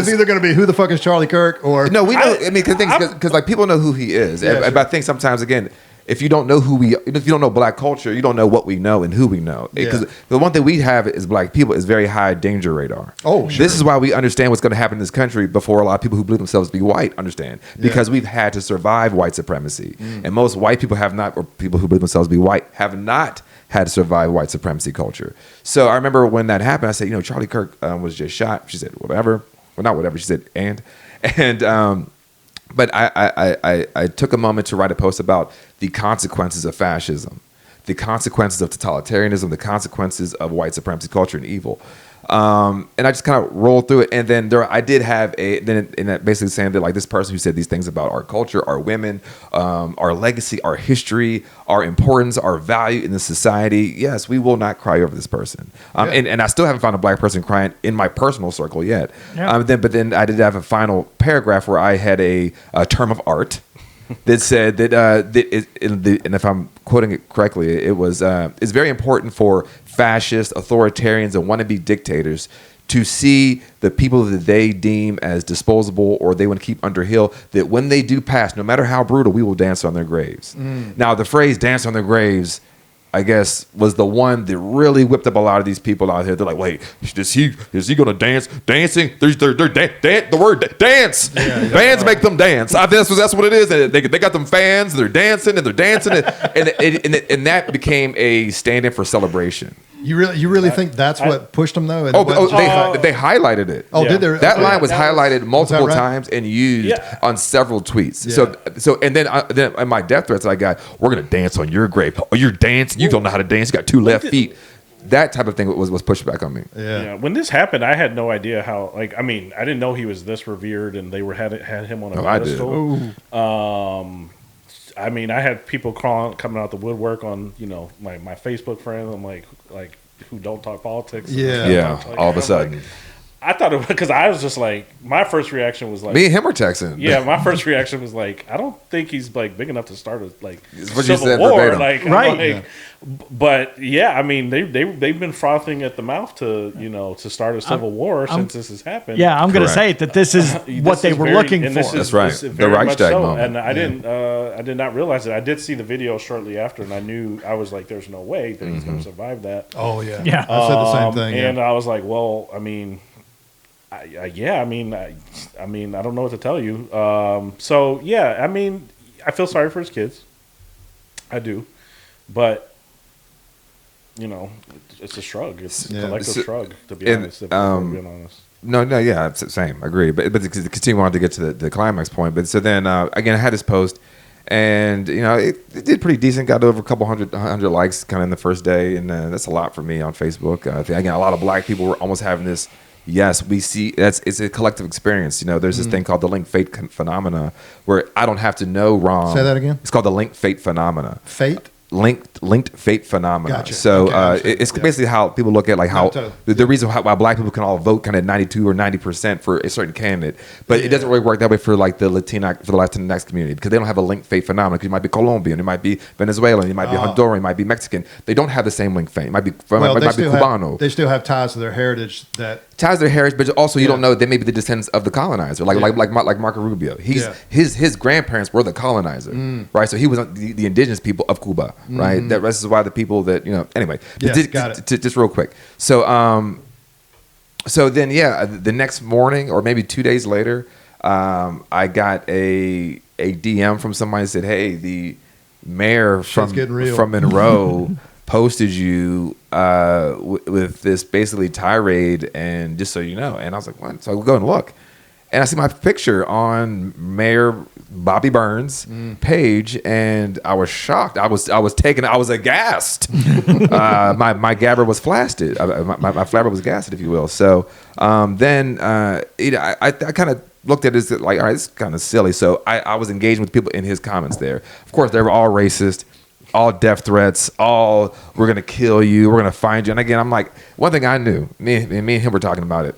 either going to be who the fuck is Charlie Kirk or no, we know. Because like people know who he is. Yeah, but I think sometimes again, if you don't know if you don't know black culture, you don't know what we know and who we know. Because the one thing we have as black people is very high danger radar. Oh, sure. This is why we understand what's going to happen in this country before a lot of people who believe themselves to be white understand. Because we've had to survive white supremacy, and most white people have not, or people who believe themselves to be white have not had to survive white supremacy culture. So I remember when that happened, I said, Charlie Kirk was just shot. She said, whatever. Well, not whatever. She said, and. But I took a moment to write a post about the consequences of fascism, the consequences of totalitarianism, the consequences of white supremacy culture and evil. And I just kind of rolled through it. And then I did have basically saying that like this person who said these things about our culture, our women, our legacy, our history, our importance, our value in the society. Yes, we will not cry over this person. And I still haven't found a black person crying in my personal circle yet. Yeah. But then I did have a final paragraph where I had a term of art that said that, and if I'm quoting it correctly, it was it's very important for fascists, authoritarians, and wannabe dictators to see the people that they deem as disposable or they want to keep under hill, that when they do pass, no matter how brutal, we will dance on their graves. Now, the phrase dance on their graves, I guess, was the one that really whipped up a lot of these people out here. They're like, wait, is he going to dance? Dancing? The word dance. Bands make them dance. I think that's what it is. They got them fans. They're dancing. And that became a stand-in for celebration. You really think that's what pushed them though? They highlighted it. Oh, did they? That line was highlighted multiple right? times and used on several tweets. So and then in my death threats I got, we're gonna dance on your grave. Oh, you're dancing. You don't know how to dance. You got 2 left feet. That type of thing was pushed back on me. Yeah. When this happened, I had no idea how. I didn't know he was this revered, and they had him on a pedestal. I had people coming out the woodwork on my Facebook friends. I'm like who don't talk politics. All of a sudden. I thought it because I was just like, my first reaction was like, me and him were texting. Yeah, my first reaction was like, I don't think he's like big enough to start a what civil war. Right. But they've been frothing at the mouth to start a civil war since this has happened. Yeah, I'm going to say that this is what they were looking for. That's right. The Reichstag moment. And I did not realize it. I did see the video shortly after, and I was like, there's no way that he's going to survive that. Oh yeah. Yeah. I said the same thing. And I was like, well, I don't know what to tell you. I feel sorry for his kids. I do, but it's a shrug. It's a collective shrug. To be honest, if I'm being honest. No, yeah, it's the same. I agree. But to continue on to get to the climax point. But so then again, I had this post, and it did pretty decent. Got over a couple hundred likes kind of in the first day, and that's a lot for me on Facebook. Again, a lot of black people were almost having this. Yes, we see it's a collective experience. There's this thing called the link fate phenomena, where I don't have to know wrong. Say that again. It's called the link fate phenomena. Fate. Linked fate phenomena. Gotcha. So Okay, it's basically how people look at the reason why black people can all vote kind of 92 or 90% for a certain candidate, but it doesn't really work that way for the Latinx community, because they don't have a linked fate phenomenon. Because you might be Colombian, you might be Venezuelan, you might be Honduran, you might be Mexican. They don't have the same linked fate. It might be Cubano. They still have ties to their heritage ties to their heritage, but also you don't know they may be the descendants of the colonizer, like Marco Rubio. His grandparents were the colonizer, right? So he was the indigenous people of Cuba, right? This is why the people that anyway. Just real quick. So then the next morning or maybe 2 days later, I got a DM from somebody that said, "Hey, the mayor from Monroe posted you with this basically tirade, and just so you know." And I was like, "What?" So I go and look, and I see my picture on Mayor Bobby Burns' page, and I was shocked. I was aghast. My gabber was flaccid. My flabber was gassed, if you will. So then I kind of looked at it as like, all right, it's kind of silly. So I was engaging with people in his comments there. Of course, they were all racist, all death threats, all "we're gonna kill you, we're gonna find you." And again, I'm like, one thing I knew, me and him were talking about it.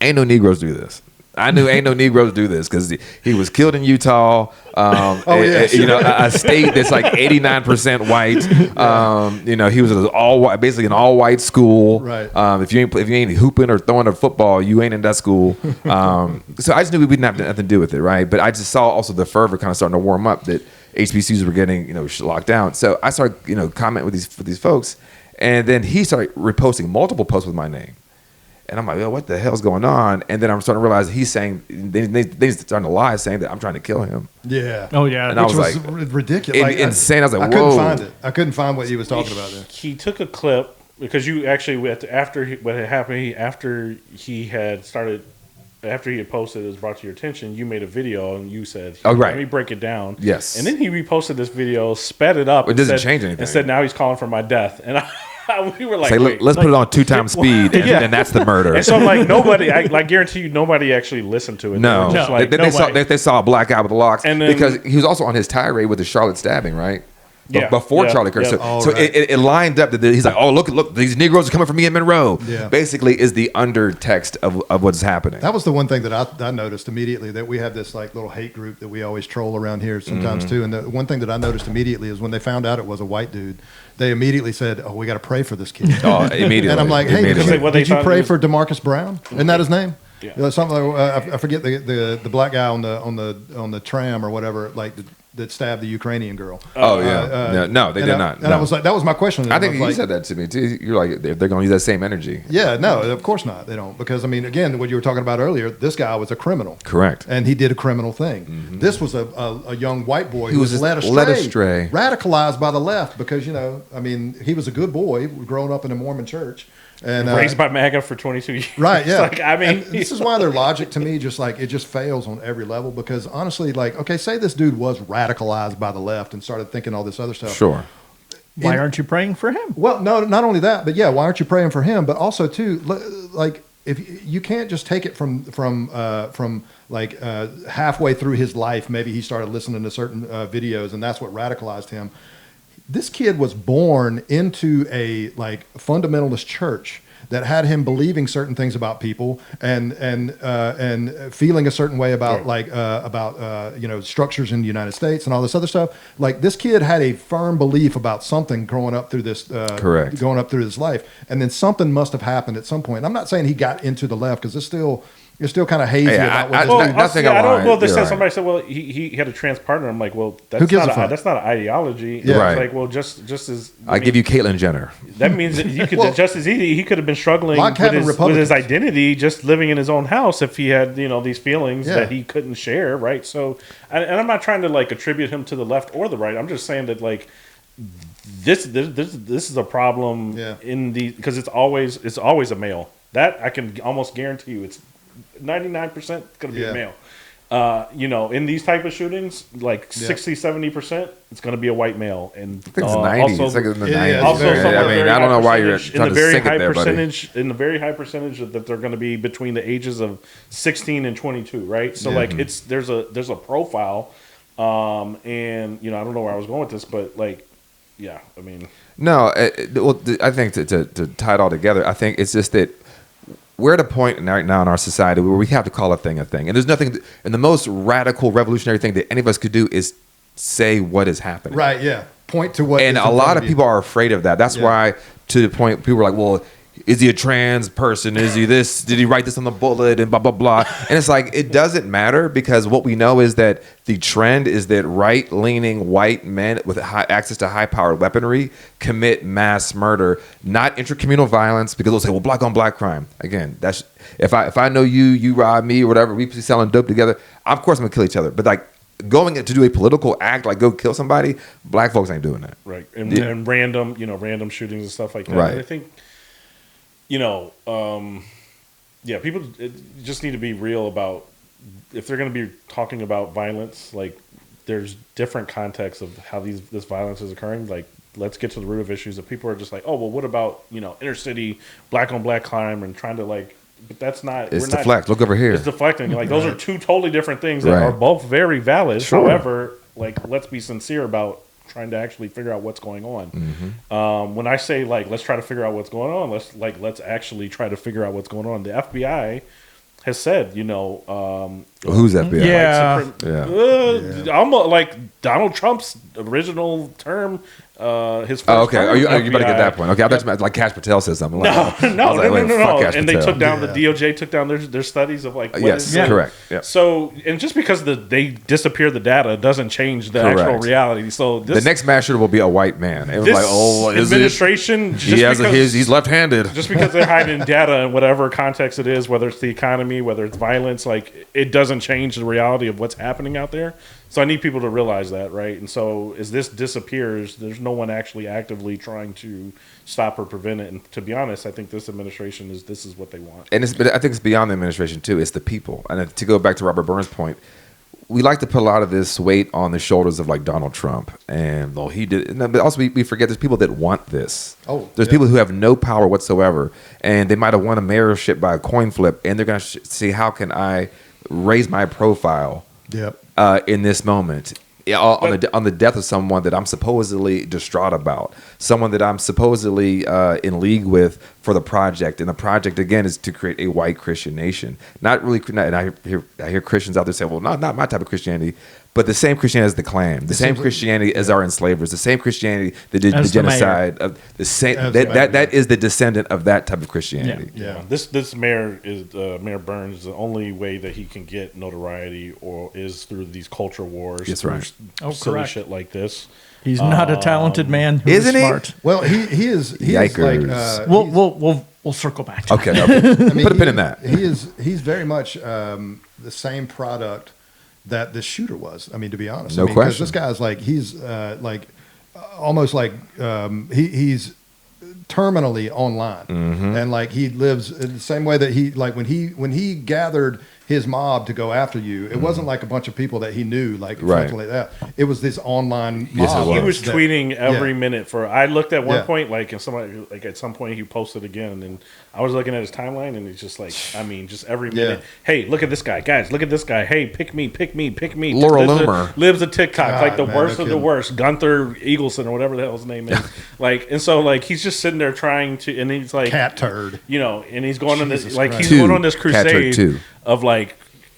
Ain't no Negroes do this. I knew ain't no Negroes do this because he was killed in Utah. A state that's like 89% white. He was basically an all white school. Right. If you ain't hooping or throwing a football, you ain't in that school. So I just knew we didn't have nothing to do with it, right? But I just saw also the fervor kind of starting to warm up that HBCUs were getting locked down. So I started commenting with these folks, and then he started reposting multiple posts with my name. And I'm like, "Yo, what the hell's going on?" And then I'm starting to realize he's saying they starting to lie, saying that I'm trying to kill him. Yeah. Oh yeah. And I was like, ridiculous. Insane. I was like, I whoa. couldn't find it. I couldn't find what he was talking about there. He took a clip because you actually after what had happened, after he had posted it was brought to your attention, you made a video and you said, "Oh, right. Let me break it down." Yes. And then he reposted this video, sped it up. It doesn't change anything. And said, "Now he's calling for my death." And we were like, let's put it on 2 times speed, and that's the murder. And so I'm like, nobody, I guarantee you, nobody actually listened to it. No, just like, they saw a black guy with the locks, and then, because he was also on his tirade with the Charlotte stabbing, right? before Charlie Kirk. So it lined up that he's like, oh, look, these Negroes are coming for me in Monroe. Yeah. Basically is the undertext of what's happening. That was the one thing that I noticed immediately, that we have this like little hate group that we always troll around here sometimes too. And the one thing that I noticed immediately is when they found out it was a white dude, they immediately said, oh, we got to pray for this kid. Oh, immediately. And I'm like, hey, did you pray for DeMarcus Brown? Isn't that his name? Yeah. You know, something like, I forget the black guy on the tram or whatever, like that stabbed the Ukrainian girl. Oh yeah, no, they did not. And I was like, that was my question. I think you like, said that to me too. You're like, they're going to use that same energy. Yeah, no, of course not. They don't, because I mean, again, what you were talking about earlier, this guy was a criminal. Correct. And he did a criminal thing. This was a young white boy who was led astray, radicalized by the left, because I mean, he was a good boy, growing up in a Mormon church. And raised by MAGA for 22 years. Right, yeah. Like, I mean, and this is why their logic to me just like it just fails on every level, because honestly, like, okay, say this dude was radicalized by the left and started thinking all this other stuff. Sure. Why aren't you praying for him? Well, no, not only that, but yeah, why aren't you praying for him? But also too, like, if you can't just take it from halfway through his life, maybe he started listening to certain videos, and that's what radicalized him. This kid was born into a like fundamentalist church that had him believing certain things about people and feeling a certain way about structures in the United States and all this other stuff. Like, this kid had a firm belief about something growing up through this going up through his life, and then something must have happened at some point. I'm not saying he got into the left, because you're still kind of hazy about what they said, somebody said, well, he had a trans partner. I'm like, well, that's not an ideology. Yeah. Right. Like, well, just as I give you Caitlyn Jenner. That means that you could just as easy. He could have been struggling with his identity, just living in his own house, if he had these feelings that he couldn't share. Right. So, and I'm not trying to like attribute him to the left or the right. I'm just saying that like this is a problem because it's always a male. That I can almost guarantee you. It's 99% going to be a male. In these type of shootings, like 60-70%, it's going to be a white male. And I think it's 90. Also, it's like in the 90s. Also, I mean, I don't know why you're trying to sink it there, buddy. In the very high percentage that they're going to be between the ages of 16 and 22, right? So like there's a profile, and I don't know where I was going with this, but like, yeah, I mean, no, I think to tie it all together, I think it's just that we're at a point right now in our society where we have to call a thing, and there's nothing. And the most radical, revolutionary thing that any of us could do is say what is happening. Right? Yeah. Point to what. And a lot of people are afraid of that. That's why, to the point, people are like, "Well, is he a trans person? Is he this? Did he write this on the bullet?" And blah blah blah. And it's like, it doesn't matter, because what we know is that the trend is that right-leaning white men with access to high-powered weaponry commit mass murder, not intracommunal violence, because they'll say, well, black on black crime. Again, that's if I know you rob me or whatever, we selling dope together, of course I'm gonna kill each other. But like, going to do a political act, like go kill somebody, black folks ain't doing that. Right. And random shootings and stuff like that. Right. And I think, people just need to be real about, if they're going to be talking about violence, like, there's different contexts of how this violence is occurring. Like, let's get to the root of issues. If people are just like, oh, well, what about, inner city black on black crime, and trying to like, but that's not. It's deflect. Look over here. It's deflecting. Like, those are two totally different things that are both very valid. Sure. However, like, let's be sincere about trying to actually figure out what's going on. Mm-hmm. When I say like, let's try to figure out what's going on, let's actually try to figure out what's going on. The FBI has said, who's FBI? Yeah. Almost like Donald Trump's original term. His first okay. term Are you FBI. about to get that point? Okay, I thought you meant like Cash Patel said something. No. And they took down the the DOJ took down their studies of like. Yes, correct. Yeah. So, and just because they disappear the data doesn't change the actual reality. So the next mass shooter will be a white man. It was this like, oh, is administration? he's left-handed. Just because they're hiding data in whatever context it is, whether it's the economy, whether it's violence, like, it doesn't change the reality of what's happening out there. So I need people to realize that, right? And so as this disappears, there's no one actually actively trying to stop or prevent it. And to be honest, I think this administration this is what they want. And but I think it's beyond the administration too. It's the people. And to go back to Robert Burns' point, we like to put a lot of this weight on the shoulders of like Donald Trump, and he did. But also we forget there's people that want this. There's people who have no power whatsoever, and they might have won a mayorship by a coin flip, and they're going to see how can I raise my profile. Yep. In this moment, on the death of someone that I'm supposedly distraught about, someone that I'm supposedly in league with for the project, and the project again is to create a white Christian nation. Not really, and I hear Christians out there say, "Well, not my type of Christianity." But the same Christianity as the Klan, the same Christianity as our enslavers, the same Christianity that did the genocide of the same. That is the descendant of that type of Christianity. Yeah. This mayor is Mayor Burns. The only way that he can get notoriety is through these culture wars. That's right. Silly correct. shit like this. He's not a talented man. Who Isn't is he? smart. Well, he is like We'll circle back to Okay, that. okay. Put a pin in that. He's very much the same product that this shooter was. I mean, to be honest, No because question. this guy's like he's almost like he's terminally online, and like he lives in the same way that he like when he gathered his mob to go after you. It wasn't like a bunch of people that he knew, like something like that. It was this online mob. Yes, it was. He was that- tweeting every yeah. minute I looked at one Yeah. point, like, and somebody, like, at some point he posted again, and I was looking at his timeline, and it's just like, I mean, just every minute. Yeah. Hey, look at this guy, guys, look at this guy. Hey, pick me. Laura Lives Loomer. lives a TikTok, God, like the man, worst no of the kidding. worst. Gunther Eagleson or whatever the hell his name is. Like, and so like he's just sitting there trying to, and he's like, cat turd. you know, and he's going on this, Jesus like, Christ. he's going on this Cat turd crusade two. of like,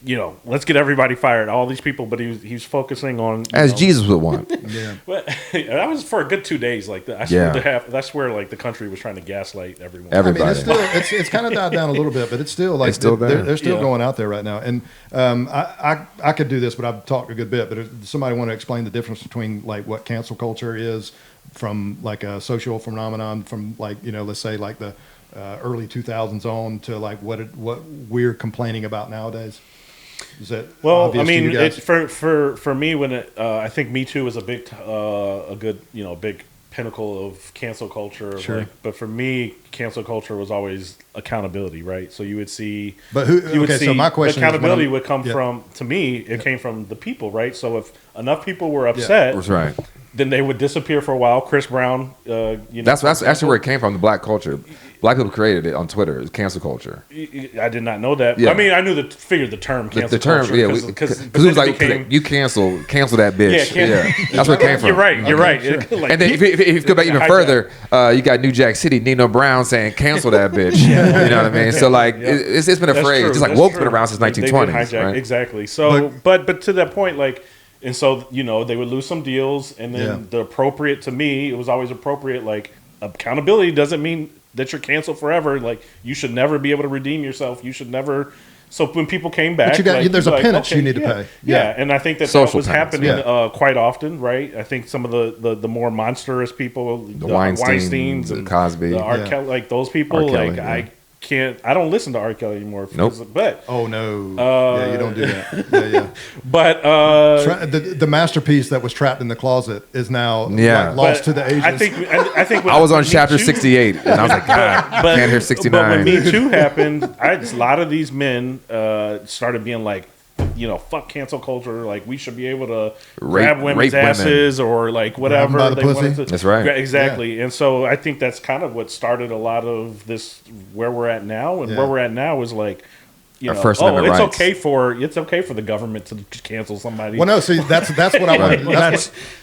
you know, let's get everybody fired, all these people, but he's focusing on As know, Jesus would want. Yeah. But that was for a good 2 days. Like that's where like the country was trying to gaslight everyone. Everybody. I mean, it's kind of died down a little bit, but it's still like It's still there. they're still Yeah. going out there right now. And I could do this, but I've talked a good bit. But if somebody want to explain the difference between like what cancel culture is from like a social phenomenon from like, you know, let's say like the early 2000s on to like what we're complaining about nowadays. Is that Well, obvious I to you mean, guys? for me, when I think Me Too is a good, you know, big pinnacle of cancel culture. Sure. Like, but for me, cancel culture was always accountability, right? So you would see, But who- you would okay, so see my question is when accountability I'm- would come yeah. from, to me, it came from the people, right? So if enough people were upset, That's right. then they would disappear for a while. Chris Brown, you know, That's actually where it came from. The black culture. Black people created it on Twitter. It's cancel culture. I did not know that. Yeah. I mean, I knew figured the term cancel The term, culture, yeah, because it was like you cancel that bitch. Yeah, That's where it came from. You're right. You're right. Like, And then if you go back even hijack. further, you got New Jack City, Nino Brown saying cancel that bitch. You know what I mean? So like it's been a That's phrase. true. Just like That's woke's true. been around since They did 1920s. hijack, Right? exactly. So, but to that point, like, and so you know they would lose some deals, and then Yeah. the appropriate to me, it was always appropriate. Like accountability doesn't mean that you're canceled forever. Like you should never be able to redeem yourself. You should never. So when people came back, you got- like, there's a like, penance you need to yeah, pay. Yeah. Yeah. And I think that Social was penance, happening yeah. quite often, right? I think some of the more monstrous people, the Weinsteins, the and Cosby. the R. Yeah. Kelly, like those people, R. Kelly, like yeah. I don't listen to R. Kelly anymore. Nope. But Oh no! Yeah, you don't do that. Yeah. but The masterpiece that was trapped in the closet is now Yeah. like, lost but to the Asians. I think when I was on Me chapter Too- 68, and I was like, God, but, can't hear But 69. when Me Too happened, a lot of these men started being like, you know, fuck cancel culture. Like we should be able to grab women's rape women. asses or like whatever by the they pussy. wanted to. That's right. Yeah, exactly. And so I think that's kind of what started a lot of this where we're at now. And Yeah. where we're at now is like, you Our know, First oh, Amendment it's rights. okay for the government to cancel somebody. Well, no, see, that's what I want. Well,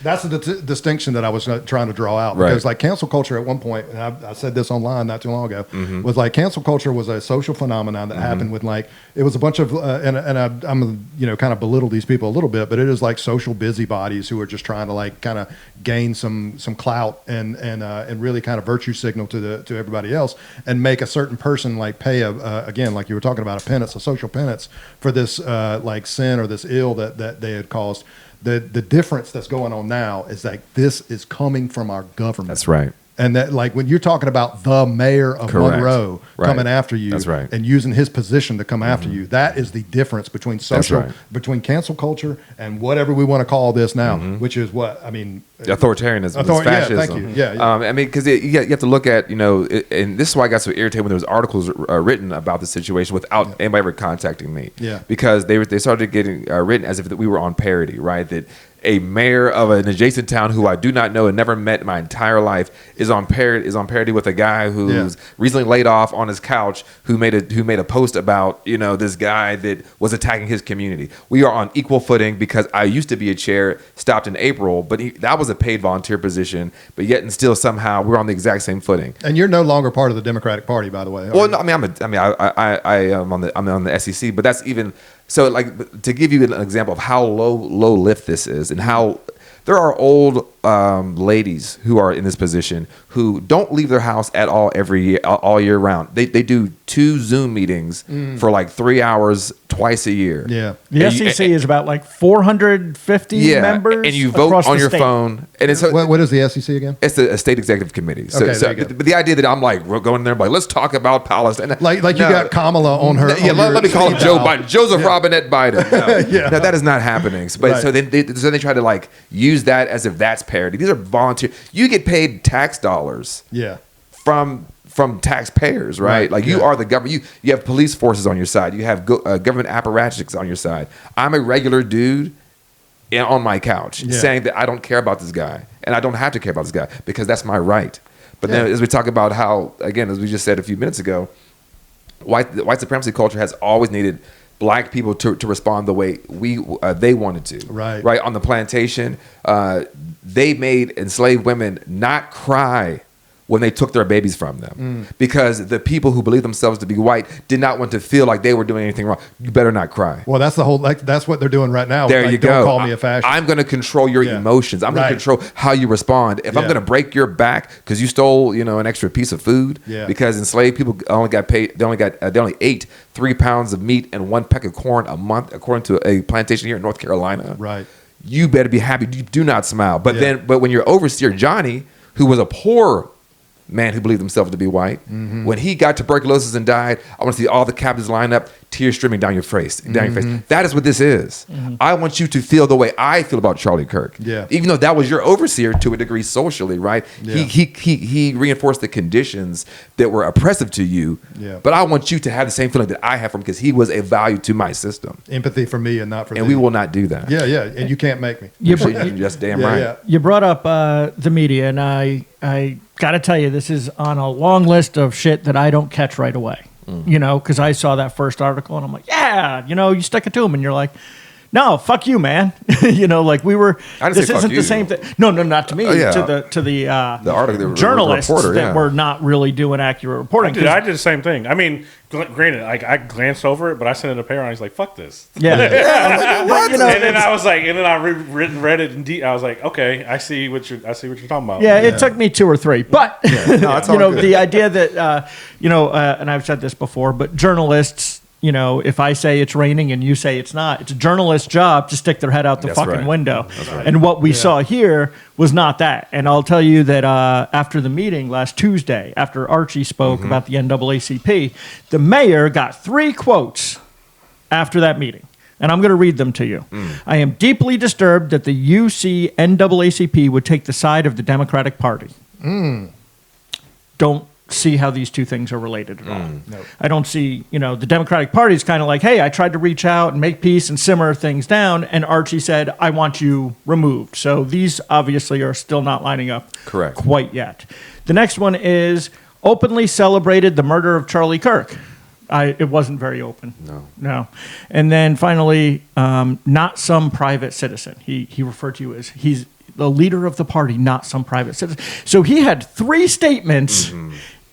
That's the distinction that I was trying to draw out. Right. Because like cancel culture at one point, and I said this online not too long ago, Mm-hmm. was like cancel culture was a social phenomenon that happened with like it was a bunch of I'm you know kind of belittle these people a little bit, but it is like social busybodies who are just trying to like kind of gain some clout and really kind of virtue signal to everybody else and make a certain person like pay again like you were talking about a penance, a social penance for this like sin or this ill that they had caused. The difference that's going on now is like this is coming from our government. That's right. And that, like, when you're talking about the mayor of Correct. Monroe Right. coming after you, That's right. and using his position to come after you, that is the difference between social, right. between cancel culture and whatever we want to call this now, which is what I mean. Authoritarianism, Yeah, fascism. thank you. Yeah. I mean, because you have to look at, you know, and this is why I got so irritated when there was articles written about the situation without anybody ever contacting me. Yeah. Because they started getting written as if we were on parody, right? That a mayor of an adjacent town who I do not know and never met in my entire life is on parody with a guy who's recently laid off on his couch who made a post about this guy that was attacking his community. We are on equal footing because I used to be a chair, stopped in April, but that was a paid volunteer position, but yet and still somehow we're on the exact same footing. And you're no longer part of the Democratic Party, by the way. Well, no, I'm on the SEC, but that's even so. Like, to give you an example of how low lift this is, and how there are old ladies who are in this position who don't leave their house at all all year round. They do 2 Zoom meetings for like 3 hours twice a year. Yeah, the SEC is about like 450 members, and you vote on your phone. And it's what is the SEC again? It's a state executive committee. But the idea that I'm like, we're going there, like, let's talk about Palestine. Like you got Kamala on her. Yeah, let me call him Joe Biden, Joseph Robinette Biden. No, that is not happening. But so they try to like use that as if that's parody. These are volunteer. You get paid tax dollars. Yeah. From taxpayers, right? Like you are the government. You have police forces on your side. You have government apparatchiks on your side. I'm a regular dude on my couch saying that I don't care about this guy, and I don't have to care about this guy because that's my right. But then as we talk about how, again, as we just said a few minutes ago, white supremacy culture has always needed black people to respond the way they wanted to. Right. On the plantation, they made enslaved women not cry when they took their babies from them because the people who believed themselves to be white did not want to feel like they were doing anything wrong. You better not cry. Well, that's that's what they're doing right now. There you go. Don't call me a fascist. I'm going to control your emotions. I'm going to control how you respond. If I'm going to break your back because you stole, an extra piece of food, because enslaved people only got paid. They only ate 3 pounds of meat and 1 peck of corn a month, according to a plantation here in North Carolina. Right. You better be happy. You do not smile. But when your overseer Johnny, who was a poor man who believed himself to be white, when he got tuberculosis and died, I want to see all the captives line up, tears streaming down your face. That is what this is. I want you to feel the way I feel about Charlie Kirk. Yeah. Even though that was your overseer to a degree socially, right? Yeah. He reinforced the conditions that were oppressive to you. Yeah. But I want you to have the same feeling that I have from him because he was a value to my system. Empathy for me and not for And we will not do that. Yeah. And you can't make me. You're just damn right. Yeah. You brought up the media, and I got to tell you, this is on a long list of shit that I don't catch right away. Because I saw that first article and I'm like, you stick it to them and you're like, no, fuck you, man. Like we were. This isn't the same thing. No, not to me. To the article, journalists that were not really doing accurate reporting. I did the same thing. I mean, granted, I glanced over it, but I sent it to Perry and I was like, "Fuck this." Yeah. And then I was like, and then I read it in deep. I was like, okay, I see what you're talking about. Yeah, it took me 2 or 3, but the idea that and I've said this before, but journalists. If I say it's raining and you say it's not, it's a journalist's job to stick their head out the fucking window. Right. And what we saw here was not that. And I'll tell you that after the meeting last Tuesday, after Archie spoke about the NAACP, the mayor got 3 quotes after that meeting. And I'm going to read them to you. I am deeply disturbed that the UC NAACP would take the side of the Democratic Party. Don't see how these two things are related at all. Nope. I don't see, the Democratic Party is kind of like, hey, I tried to reach out and make peace and simmer things down, and Archie said, I want you removed. So these obviously are still not lining up quite yet. The next one is openly celebrated the murder of Charlie Kirk. It wasn't very open. No. And then finally, not some private citizen. He referred to you as, he's the leader of the party, not some private citizen. So he had 3 statements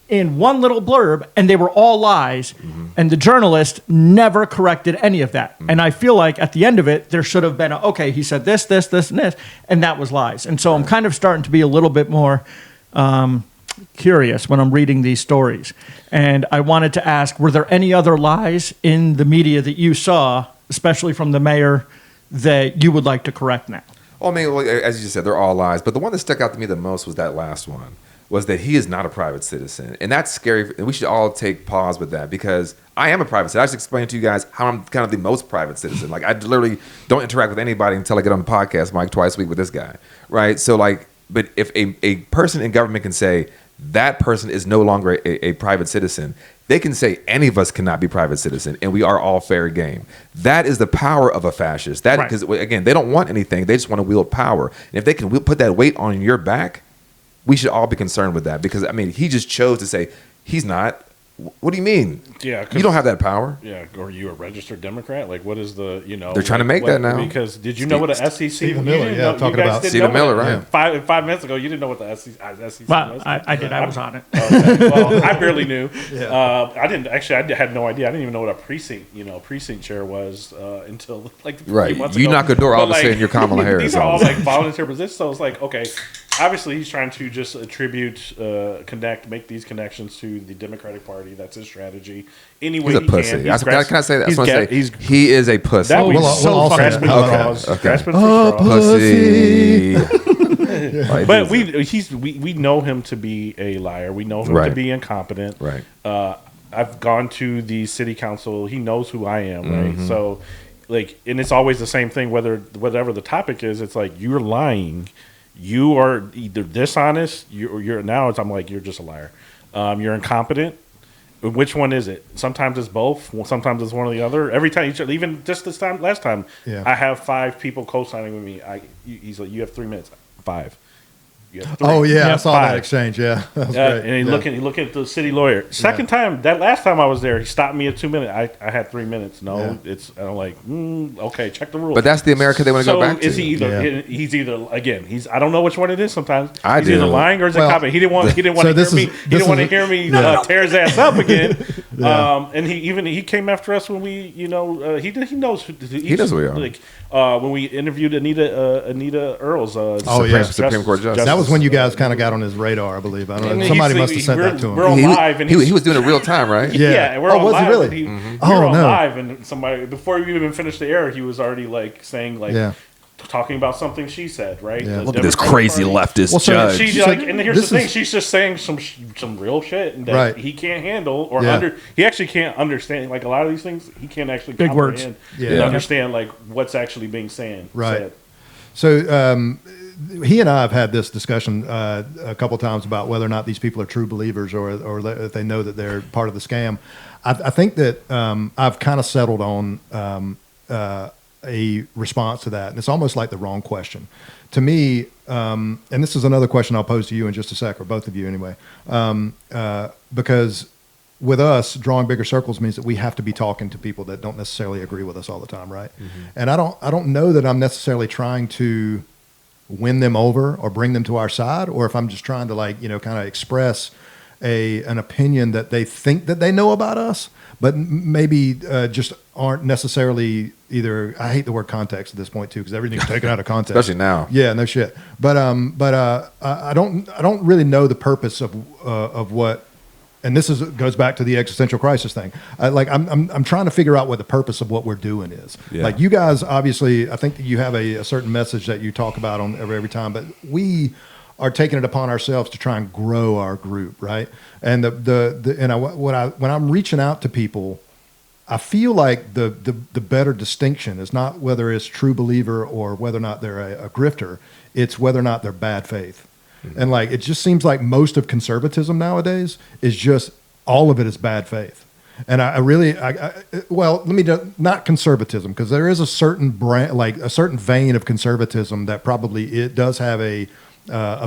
in one little blurb, and they were all lies, and the journalist never corrected any of that. And I feel like at the end of it, there should have been, okay, he said this, and this, and that was lies. And so I'm kind of starting to be a little bit more curious when I'm reading these stories. And I wanted to ask, were there any other lies in the media that you saw, especially from the mayor, that you would like to correct now? Well, I mean, as you said, they're all lies. But the one that stuck out to me the most was that last one, was that he is not a private citizen. And that's scary. And we should all take pause with that because I am a private citizen. I just explained to you guys how I'm kind of the most private citizen. Like, I literally don't interact with anybody until I get on the podcast, Mike, twice a week with this guy, right? So, like, but if a person in government can say, that person is no longer a private citizen. They can say any of us cannot be private citizen, and we are all fair game. That is the power of a fascist. That because again, they don't want anything; they just want to wield power. And if they can put that weight on your back, we should all be concerned with that. Because I mean, he just chose to say he's not. What do you mean? Yeah, you don't have that power. Yeah, or you a registered Democrat? Like, what is the They're trying to make that now. Because did you know what the SEC? Stephen Miller, talking about Stephen Miller, right? 5 minutes ago, you didn't know what the SEC Well, was. I did. I was on it. Okay. Well, I barely knew. I didn't actually. I had no idea. I didn't even know what a precinct chair was until like 3 months ago. You knock a door, all of a sudden you're Kamala Harris. These are all like volunteer positions. So it's like, okay, obviously he's trying to just make these connections to the Democratic Party. That's his strategy. Anyway, he's a pussy. Can I say that? He is a pussy. That we'll grasping Oh, pussy. But we know him to be a liar. We know him to be incompetent. Right. I've gone to the city council. He knows who I am. Right. So, like, and it's always the same thing. Whatever the topic is, it's like you're lying. You are either dishonest. You're now. I'm like you're just a liar. You're incompetent. Which one is it? Sometimes it's both. Sometimes it's one or the other. Every time, even just last time, I have 5 people co-signing with me. He's like, you have 3 minutes. 5. You have 3. Oh yeah, I saw 5. that exchange. Yeah, that was great. And he looking at the city lawyer. Second time, that last time I was there, he stopped me at 2 minutes. I had 3 minutes. No, I'm like, okay, check the rules. But that's the America they want to go back to. Is he either? He's either again. I don't know which one it is. Sometimes I he's do. either lying or is it copy. He didn't want to hear me. He didn't want to hear me tear his ass up again. And he came after us when we, he knows he knows who we are. Like when we interviewed Anita Earls, Supreme Court Justice. That was when you guys kind of got on his radar, I believe. I don't know. Somebody must have said that to him. We're on live, and he was doing it real time, right? Yeah, and we're on was live. he really? We were on live, and somebody before we even finished the air, he was already like saying talking about something she said, right? Yeah. Look at this crazy leftist judge. She's like, and here's the thing: she's just saying some real shit that he can't handle or he actually can't understand. Like a lot of these things, he can't actually Big comprehend words. and understand like what's actually being said. Right. So he and I have had this discussion a couple times about whether or not these people are true believers or if they know that they're part of the scam. I think that I've kind of settled on a response to that, and it's almost like the wrong question. To me, and this is another question I'll pose to you in just a sec, or both of you anyway, because with us, drawing bigger circles means that we have to be talking to people that don't necessarily agree with us all the time, right? Mm-hmm. And I don't know that I'm necessarily trying to win them over or bring them to our side, or if I'm just trying to kind of express an opinion that they think that they know about us, but maybe just aren't necessarily either. I hate the word context at this point too, because everything's taken out of context, especially now. Yeah, no shit. But I don't really know the purpose of what. And this goes back to the existential crisis thing. I'm trying to figure out what the purpose of what we're doing is. Yeah. Like you guys, obviously, I think that you have a certain message that you talk about on every time, but we are taking it upon ourselves to try and grow our group, right? And when I'm reaching out to people, I feel like the better distinction is not whether it's true believer or whether or not they're a grifter. It's whether or not they're bad faith. And it just seems like most of conservatism nowadays is just all of it is bad faith. And not conservatism, because there is a certain brand, like a certain vein of conservatism that probably it does have a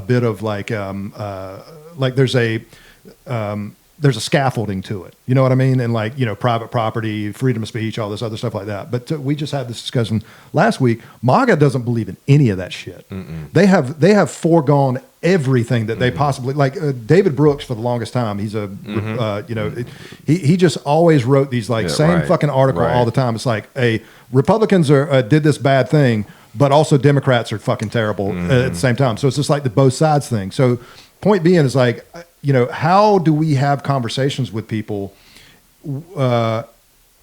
bit of there's a scaffolding to it. You know what I mean? And private property, freedom of speech, all this other stuff like that. But we just had this discussion last week. MAGA doesn't believe in any of that shit. Mm-mm. They have foregone everything that they possibly David Brooks for the longest time. He's he just always wrote these fucking article all the time. It's like, Republicans did this bad thing, but also Democrats are fucking terrible at the same time. So it's just like the both sides thing. So point being is how do we have conversations with people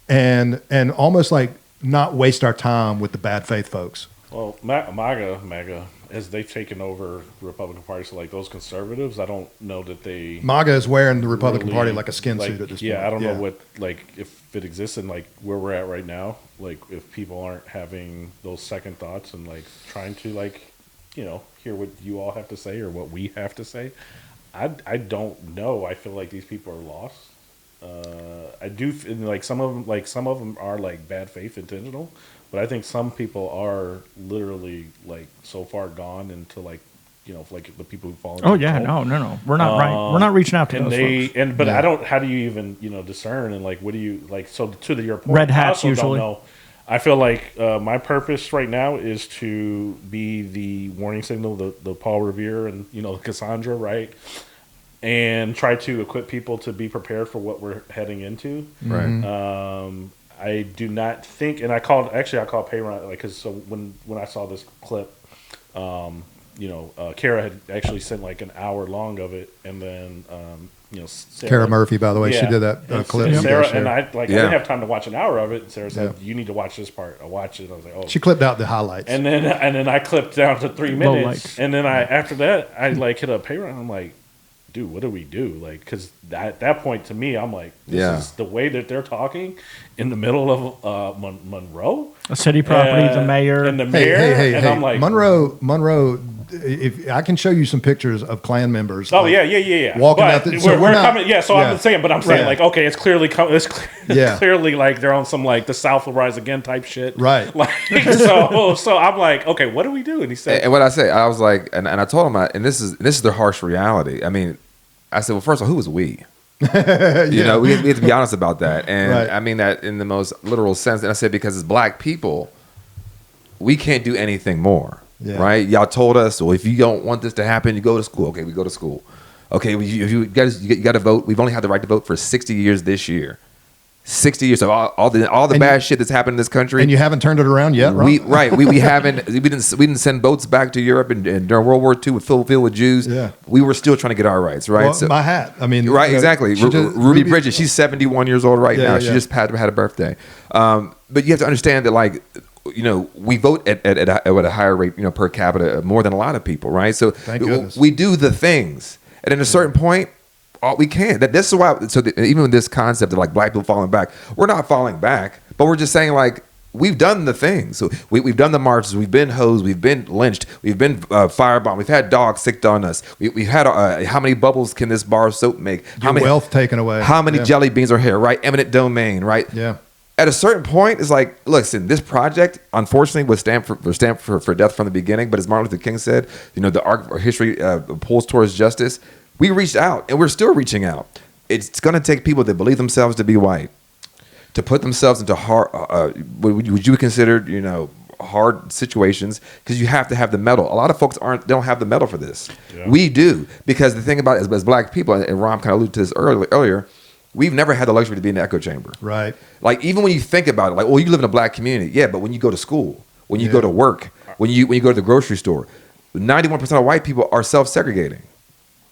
and almost not waste our time with the bad faith folks? Well, MAGA, as they've taken over the Republican Party, so those conservatives, I don't know that they... MAGA is wearing the Republican Party like a skin suit at this point. Yeah, I don't know what, if it exists in where we're at right now, if people aren't having those second thoughts and trying to hear what you all have to say or what we have to say. I don't know. I feel like these people are lost. I do, and like some of them are like bad faith intentional, but I think some people are literally like so far gone into like, like the people who fall into Oh yeah, cult. no. We're not right. We're not reaching out to And those folks. but I don't. How do you even discern and like what do you like? So to your point, Red hats I also usually. don't know. I feel like my purpose right now is to be the warning signal, the Paul Revere and Cassandra, right? And try to equip people to be prepared for what we're heading into. Right. I do not think, and I called Payron, like, because so when I saw this clip, Kara had actually sent like an hour long of it, and then Sarah, Kara Murphy, by the way, she did that clip. And Sarah Share. and I didn't have time to watch an hour of it. And Sarah said, "You need to watch this part." I watched it. I was like, "Oh." She clipped out the highlights. And then I clipped down to 3 minutes, lights. and then after that I like hit up Payron. I'm like, dude, what do we do? Like, because at that point to me, I'm like, this is the way that they're talking in the middle of Monroe, A city property, the mayor. and the mayor, Hey, I'm like, Monroe. If I can show you some pictures of Klan members. oh like, yeah. walking but out the- so we're we're not- coming. Yeah, so yeah. I'm saying, but I'm saying Right. like, okay, it's clearly Yeah. clearly like they're on some like the South will rise again type shit, Right. Like so I'm like, okay, what do we do? And he said, And what I say, I was like, and I told him, and this is the harsh reality. I mean, I said, well, first of all, who was we? We have to be honest about that. And Right. I mean that in the most literal sense. And I said, because as black people, we can't do anything more. Yeah. Right? Y'all told us, well, if you don't want this to happen, you go to school. Okay, we go to school. Okay, if you got to vote. We've only had the right to vote for 60 years this year. 60 years of all the bad shit that's happened in this country. And you haven't turned it around yet, We right? we haven't we didn't send boats back to Europe and during World War II filled with Jews. Yeah. We were still trying to get our rights, right? Well, my hat. I mean, right, exactly. she just- Ruby Bridges, she's 71 years old right Yeah, now. yeah, She yeah. just had a birthday. But you have to understand that, like, we vote at a higher rate, per capita, more than a lot of people, right? So Thank goodness. we do the things, and at a certain point, all we can. That's why. So even with this concept of like black people falling back, we're not falling back, but we're just saying like we've done the things. So we've done the marches, we've been hosed, we've been lynched, we've been firebombed, we've had dogs sicked on us. We've had how many bubbles can this bar of soap make? How Your many wealth taken away. How many Yeah. jelly beans are here? Right, eminent domain. Right. Yeah. At a certain point, it's like, listen, this project, unfortunately, was stamped for death from the beginning. But as Martin Luther King said, the arc of history pulls towards justice. We reached out, and we're still reaching out. It's going to take people that believe themselves to be white, to put themselves into hard, would you consider, hard situations, because you have to have the metal. A lot of folks don't have the metal for this. Yeah. We do, because the thing about it is, as black people, and Ron kind of alluded to this earlier, we've never had the luxury to be in the echo chamber. Right. Like, even when you think about it, like, well, you live in a black community. Yeah, but when you go to school, when you Yeah. go to work, when you go to the grocery store, 91% of white people are self-segregating.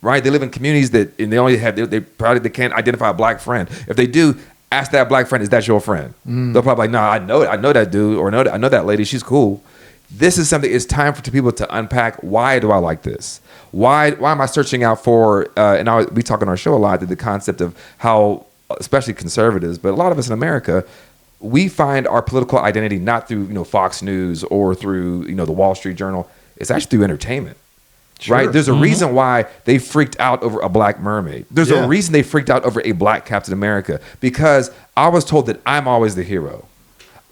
Right? They live in communities that, and they only have, they can't identify a black friend. If they do, ask that black friend, is that your friend? They'll probably like, nah, I know that dude, or I know that lady, she's cool. This is something, it's time for people to unpack, why do I like this? Why am I searching out for, we talk on our show a lot, the concept of how, especially conservatives, but a lot of us in America, we find our political identity not through, Fox News or through, the Wall Street Journal. It's actually through entertainment. Sure. Right? There's a reason why they freaked out over a black mermaid. There's a reason they freaked out over a black Captain America, because I was told that I'm always the hero.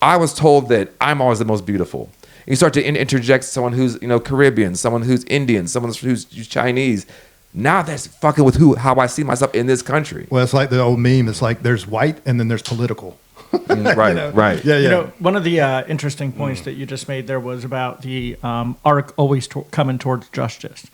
I was told that I'm always the most beautiful. And you start to interject someone who's, Caribbean, someone who's Indian, someone who's Chinese. Now that's fucking with how I see myself in this country. Well, it's like the old meme. It's like there's white and then there's political. Right, right. Yeah, yeah. One of the interesting points that you just made there was about the arc always coming towards justice.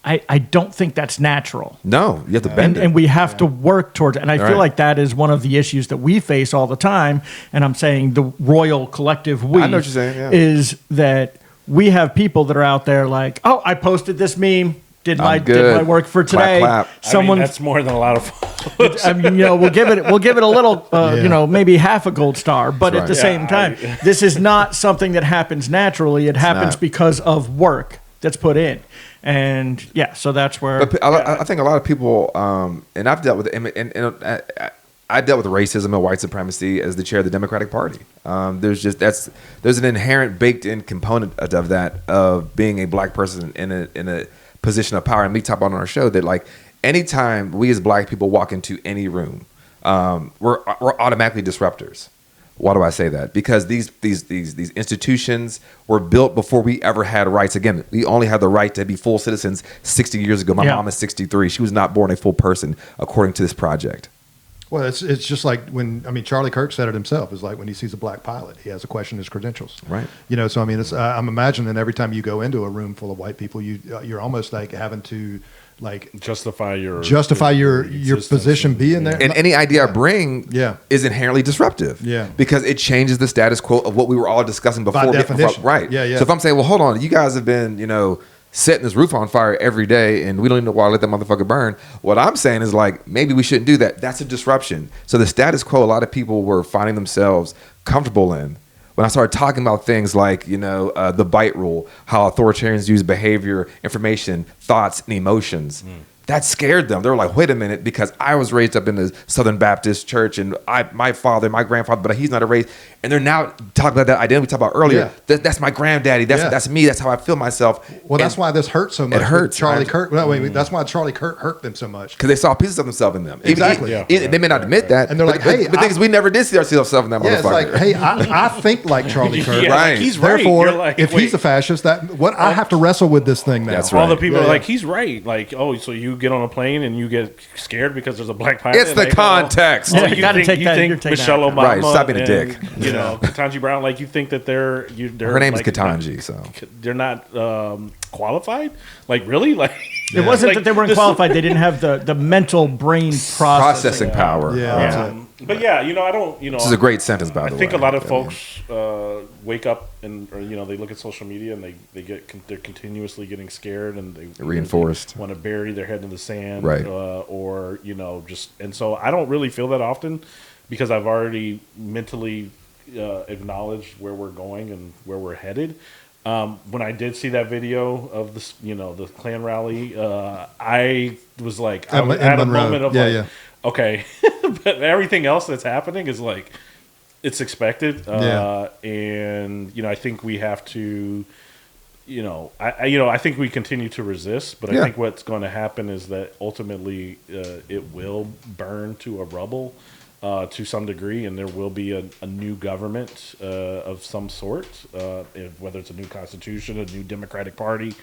I don't think that's natural. No, you have to bend it. And we have to work towards it. And I feel Right. like that is one of the issues that we face all the time. And I'm saying the royal collective we I know what you're saying, yeah. is that we have people that are out there like, oh, I posted this meme. Did my good. work for Clap, today? clap. Someone, that's more than a lot of folks. I mean, we'll give it a little, maybe half a gold star. But That's at the right. same time, this is not something that happens naturally. It happens not. because of work that's put in. And so that's where. But I think a lot of people, and I've dealt with it, and I dealt with racism and white supremacy as the chair of the Democratic Party. There's an inherent baked in component of that, of being a black person in a position of power, and we talk about on our show that like anytime we as black people walk into any room, we're automatically disruptors. Why do I say that? Because these institutions were built before we ever had rights. Again, we only had the right to be full citizens 60 years ago. My mom is 63. She was not born a full person according to this project. Well, it's just like Charlie Kirk said it himself. It's like when he sees a black pilot, he has to question his credentials. Right. So it's I'm imagining every time you go into a room full of white people, you're almost like having to like justify your position being there. And any idea I bring is inherently disruptive. Yeah. Because it changes the status quo of what we were all discussing before. By definition. Right. Yeah. So if I'm saying, well, hold on, you guys have been, setting this roof on fire every day and we don't even know why I let that motherfucker burn. What I'm saying is like, maybe we shouldn't do that. That's a disruption. So the status quo, a lot of people were finding themselves comfortable in. When I started talking about things like, the bite rule, how authoritarians use behavior, information, thoughts, and emotions, that scared them. They were like, wait a minute, because I was raised up in the Southern Baptist church and my father, my grandfather, but he's not a race. And they're now talking about that identity we talked about earlier. Yeah. That's my granddaddy. That's me. That's how I feel myself. Well, that's why this hurts so much. It hurts. Charlie Kirk. No, wait, that's why Charlie Kirk hurt them so much. Because they saw pieces of themselves in them. Exactly. They may not admit that. And they're like, hey. But the thing is, we never did see ourselves in that motherfucker. It's like, hey, I think like Charlie Kirk. Yeah, Right. like he's right. Therefore, You're like, if wait. he's a fascist, I have to wrestle with this thing now. That's All the right. people Yeah, are yeah. like, he's right. Like, oh, so you get on a plane and you get scared because there's a black pilot. It's the like, context. Oh, You you gotta think, take you that- think you're taking Michelle that. Obama, Right, stop being a and, dick. Ketanji Brown, like you think that they're Her name is like, Ketanji, so. they're not qualified. Like really, like It wasn't like, that they weren't this- qualified. They didn't have the mental brain Processing power. Yeah. But yeah, I don't. This is a great sentence, by the way. I think a lot of folks wake up and they look at social media and they're continuously getting scared and they Reinforced. want to bury their head in the sand, Right. Or just and so I don't really feel that often because I've already mentally acknowledged where we're going and where we're headed. When I did see that video of this, the Klan rally, I was like, I had a Monroe. moment of Yeah. okay, but everything else that's happening is like, it's expected. And, I think we have to, I think we continue to resist, but I think what's going to happen is that ultimately it will burn to a rubble to some degree, and there will be a new government of some sort, whether it's a new constitution, a new Democratic Party.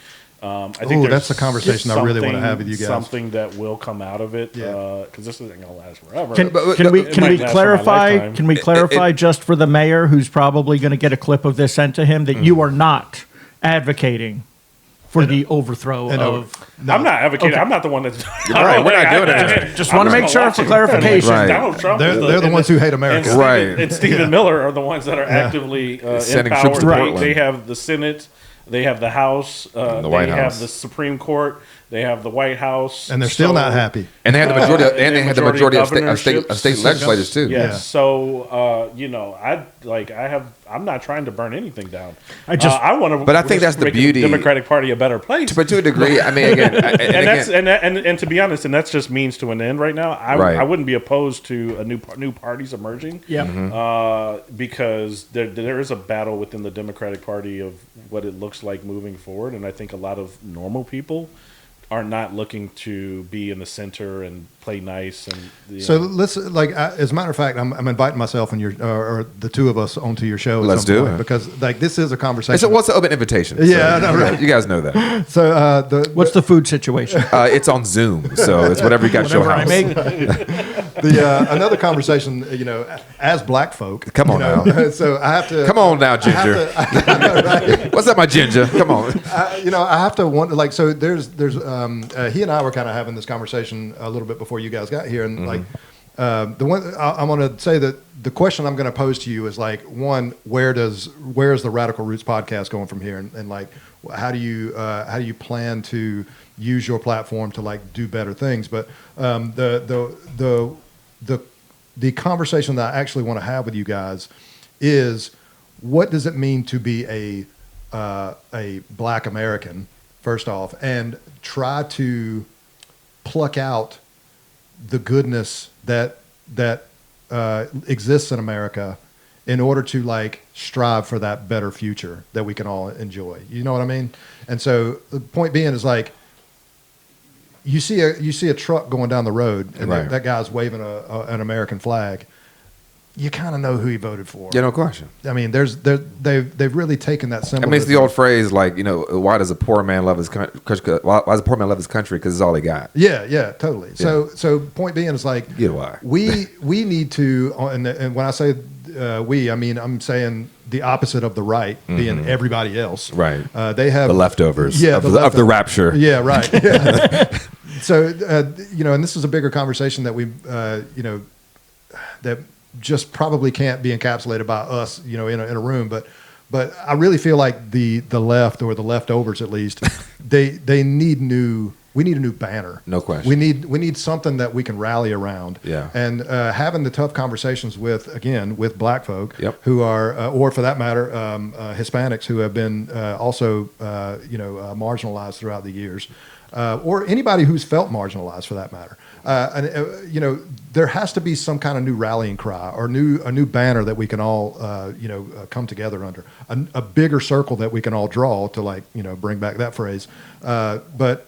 I think that's a conversation I really want to have with you guys. Something that will come out of it, because this isn't going to last forever. Can It we might last for my clarify? lifetime. Can we clarify just for the mayor, who's probably going to get a clip of this sent to him, that you are not advocating for the overthrow of? I'm not advocating. Okay. I'm not the one that's. Right, we're not doing it. Just want to make sure for clarification. Right. Donald Trump. They're the ones who hate America. And Right. And Stephen Miller are the ones that are actively Sending in troops power. to Portland. They have the Senate. They have the House. the White they House. have the Supreme Court. They have the White House. And they're still not happy. And they had the majority, and they had the majority of state governorships. legislators too. Yes. Yeah. So I'm not trying to burn anything down. I want to. But I think that's the make beauty- the Democratic Party a better place. But to a degree, I mean, again, And to be honest, and that's just means to an end right now. I wouldn't be opposed to a new parties emerging. Yeah. Because there is a battle within the Democratic Party of what it looks like moving forward, and I think a lot of normal people are not looking to be in the center and play nice. And So let's as a matter of fact, I'm inviting myself and or the two of us onto your show. At Let's some do point it. because this is a conversation. What's the open invitation? Yeah, So, I know, right? You guys know that. So What's the food situation? It's on Zoom, so it's whatever you got at your Whatever I house. make. another conversation, as black folk. Come on now. So I have to. Come on now, Ginger. What's up, my Ginger? Come on. I have to wonder. Like, so there's he and I were kind of having this conversation a little bit before you guys got here, and the one I'm going to say that the question I'm going to pose to you is like, one, where's the Radical Roots podcast going from here, and like, how do you plan to use your platform to like do better things? But the conversation that I actually want to have with you guys is, what does it mean to be a Black American, first off, and try to pluck out the goodness that exists in America in order to like strive for that better future that we can all enjoy. You know what I mean? And so the point being is like, you see a truck going down the road, and Right. that guy's waving an American flag. You kind of know who he voted for. Yeah, no question. I mean, they've really taken that symbol. I mean, it's the old phrase, like, you know, why does a poor man love his country? Why does a poor man love his country? Because it's all he got. Yeah, totally. So point being is like, You know why. we need to, and when I say we, I mean I'm saying the opposite of the right, being everybody else. Right. They have The leftovers Yeah, of the rapture. Yeah, right. Yeah. So you know, and this is a bigger conversation that we you know, that just probably can't be encapsulated by us, you know, in a room. But I really feel like the left, or the leftovers at least, they need we need a new banner. No question. We need something that we can rally around. Yeah. And having the tough conversations with black folk Yep. who are, or for that matter, Hispanics who have been also marginalized throughout the years, or anybody who's felt marginalized for that matter. And you know, there has to be some kind of new rallying cry, or a new banner that we can all come together under, a bigger circle that we can all draw to, like, you know, bring back that phrase. But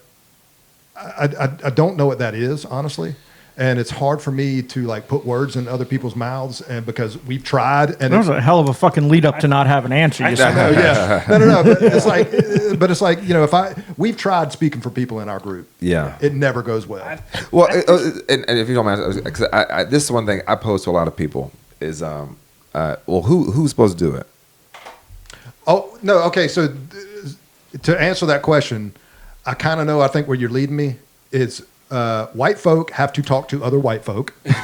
I don't know what that is, honestly. And it's hard for me to, like, put words in other people's mouths, and because we've tried, and That was a hell of a fucking lead up to not have an answer. You said. no, yeah, no. But it's like, you know, we've tried speaking for people in our group. Yeah. It never goes well. Well, and if you don't mind, because this is one thing I pose to a lot of people is, who's supposed to do it? Oh no, okay. So to answer that question, I kind of know. I think where you're leading me is. White folk have to talk to other white folk. People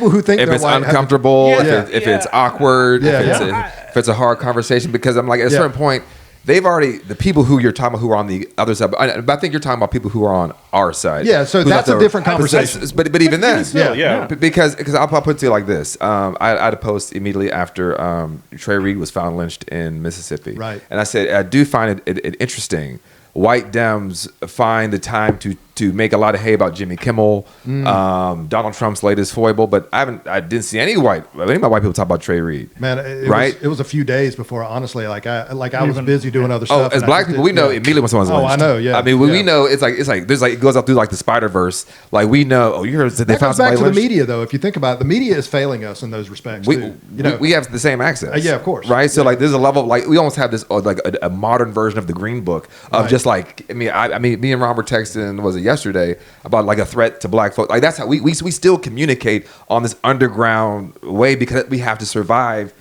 who think If they're it's white uncomfortable, have if it's awkward, Yeah, if it's a hard conversation, because I'm like, at a certain point, the people who you're talking about who are on the other side, but I think you're talking about people who are on our side. Yeah, so Who's that's not a different conversation. But even then, Yeah. because I'll put it to you like this. I had a post immediately after Trey Reed was found lynched in Mississippi. Right. And I said, I do find it interesting. White Dems find the time to make a lot of hay about Jimmy Kimmel, Donald Trump's latest foible, but I didn't see any of my white people talk about Trey Reed. Man, it was a few days before, honestly. I was busy doing other Oh, stuff. as black people, we know immediately when someone's lynched. I know, yeah. I mean, we know it's like there's like, it goes up through like the Spider-Verse. Like, we know. Oh, you heard that they That found goes back somebody to the lynched? media, though. If you think about it, the media is failing us in those respects too. We have the same access. Yeah, of course. Right. So Yeah. like, there's a level of, like, we almost have this like a modern version of the Green Book of Right. just like, I mean, me and Ron were texting, was it yesterday, about like a threat to black folks. Like, that's how we still communicate on this underground way, because we have to survive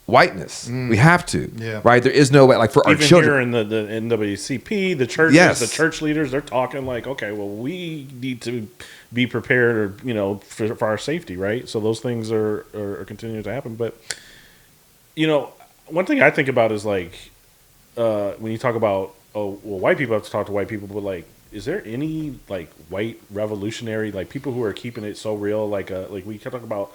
whiteness. We have to. Yeah. Right. There is no way, like, for our Even children. here in the NAACP, the churches, Yes. the church leaders, they're talking like, okay, well, we need to be prepared, or, you know, for our safety, right? So those things are continuing to happen. But, you know, one thing I think about is, like, when you talk about, white people have to talk to white people, but, like, is there any, like, white revolutionary, like, people who are keeping it so real, like we can talk about.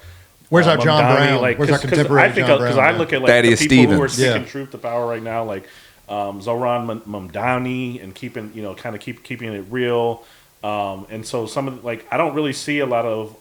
Where's our John Mamdani, Brown? like, Where's our 'cause contemporary I think John because Brown? I look at, like, Thaddeus the people who are Stevens. sticking truth to power right now, like Zoran Mamdani, and keeping it real. And so some of I don't really see a lot of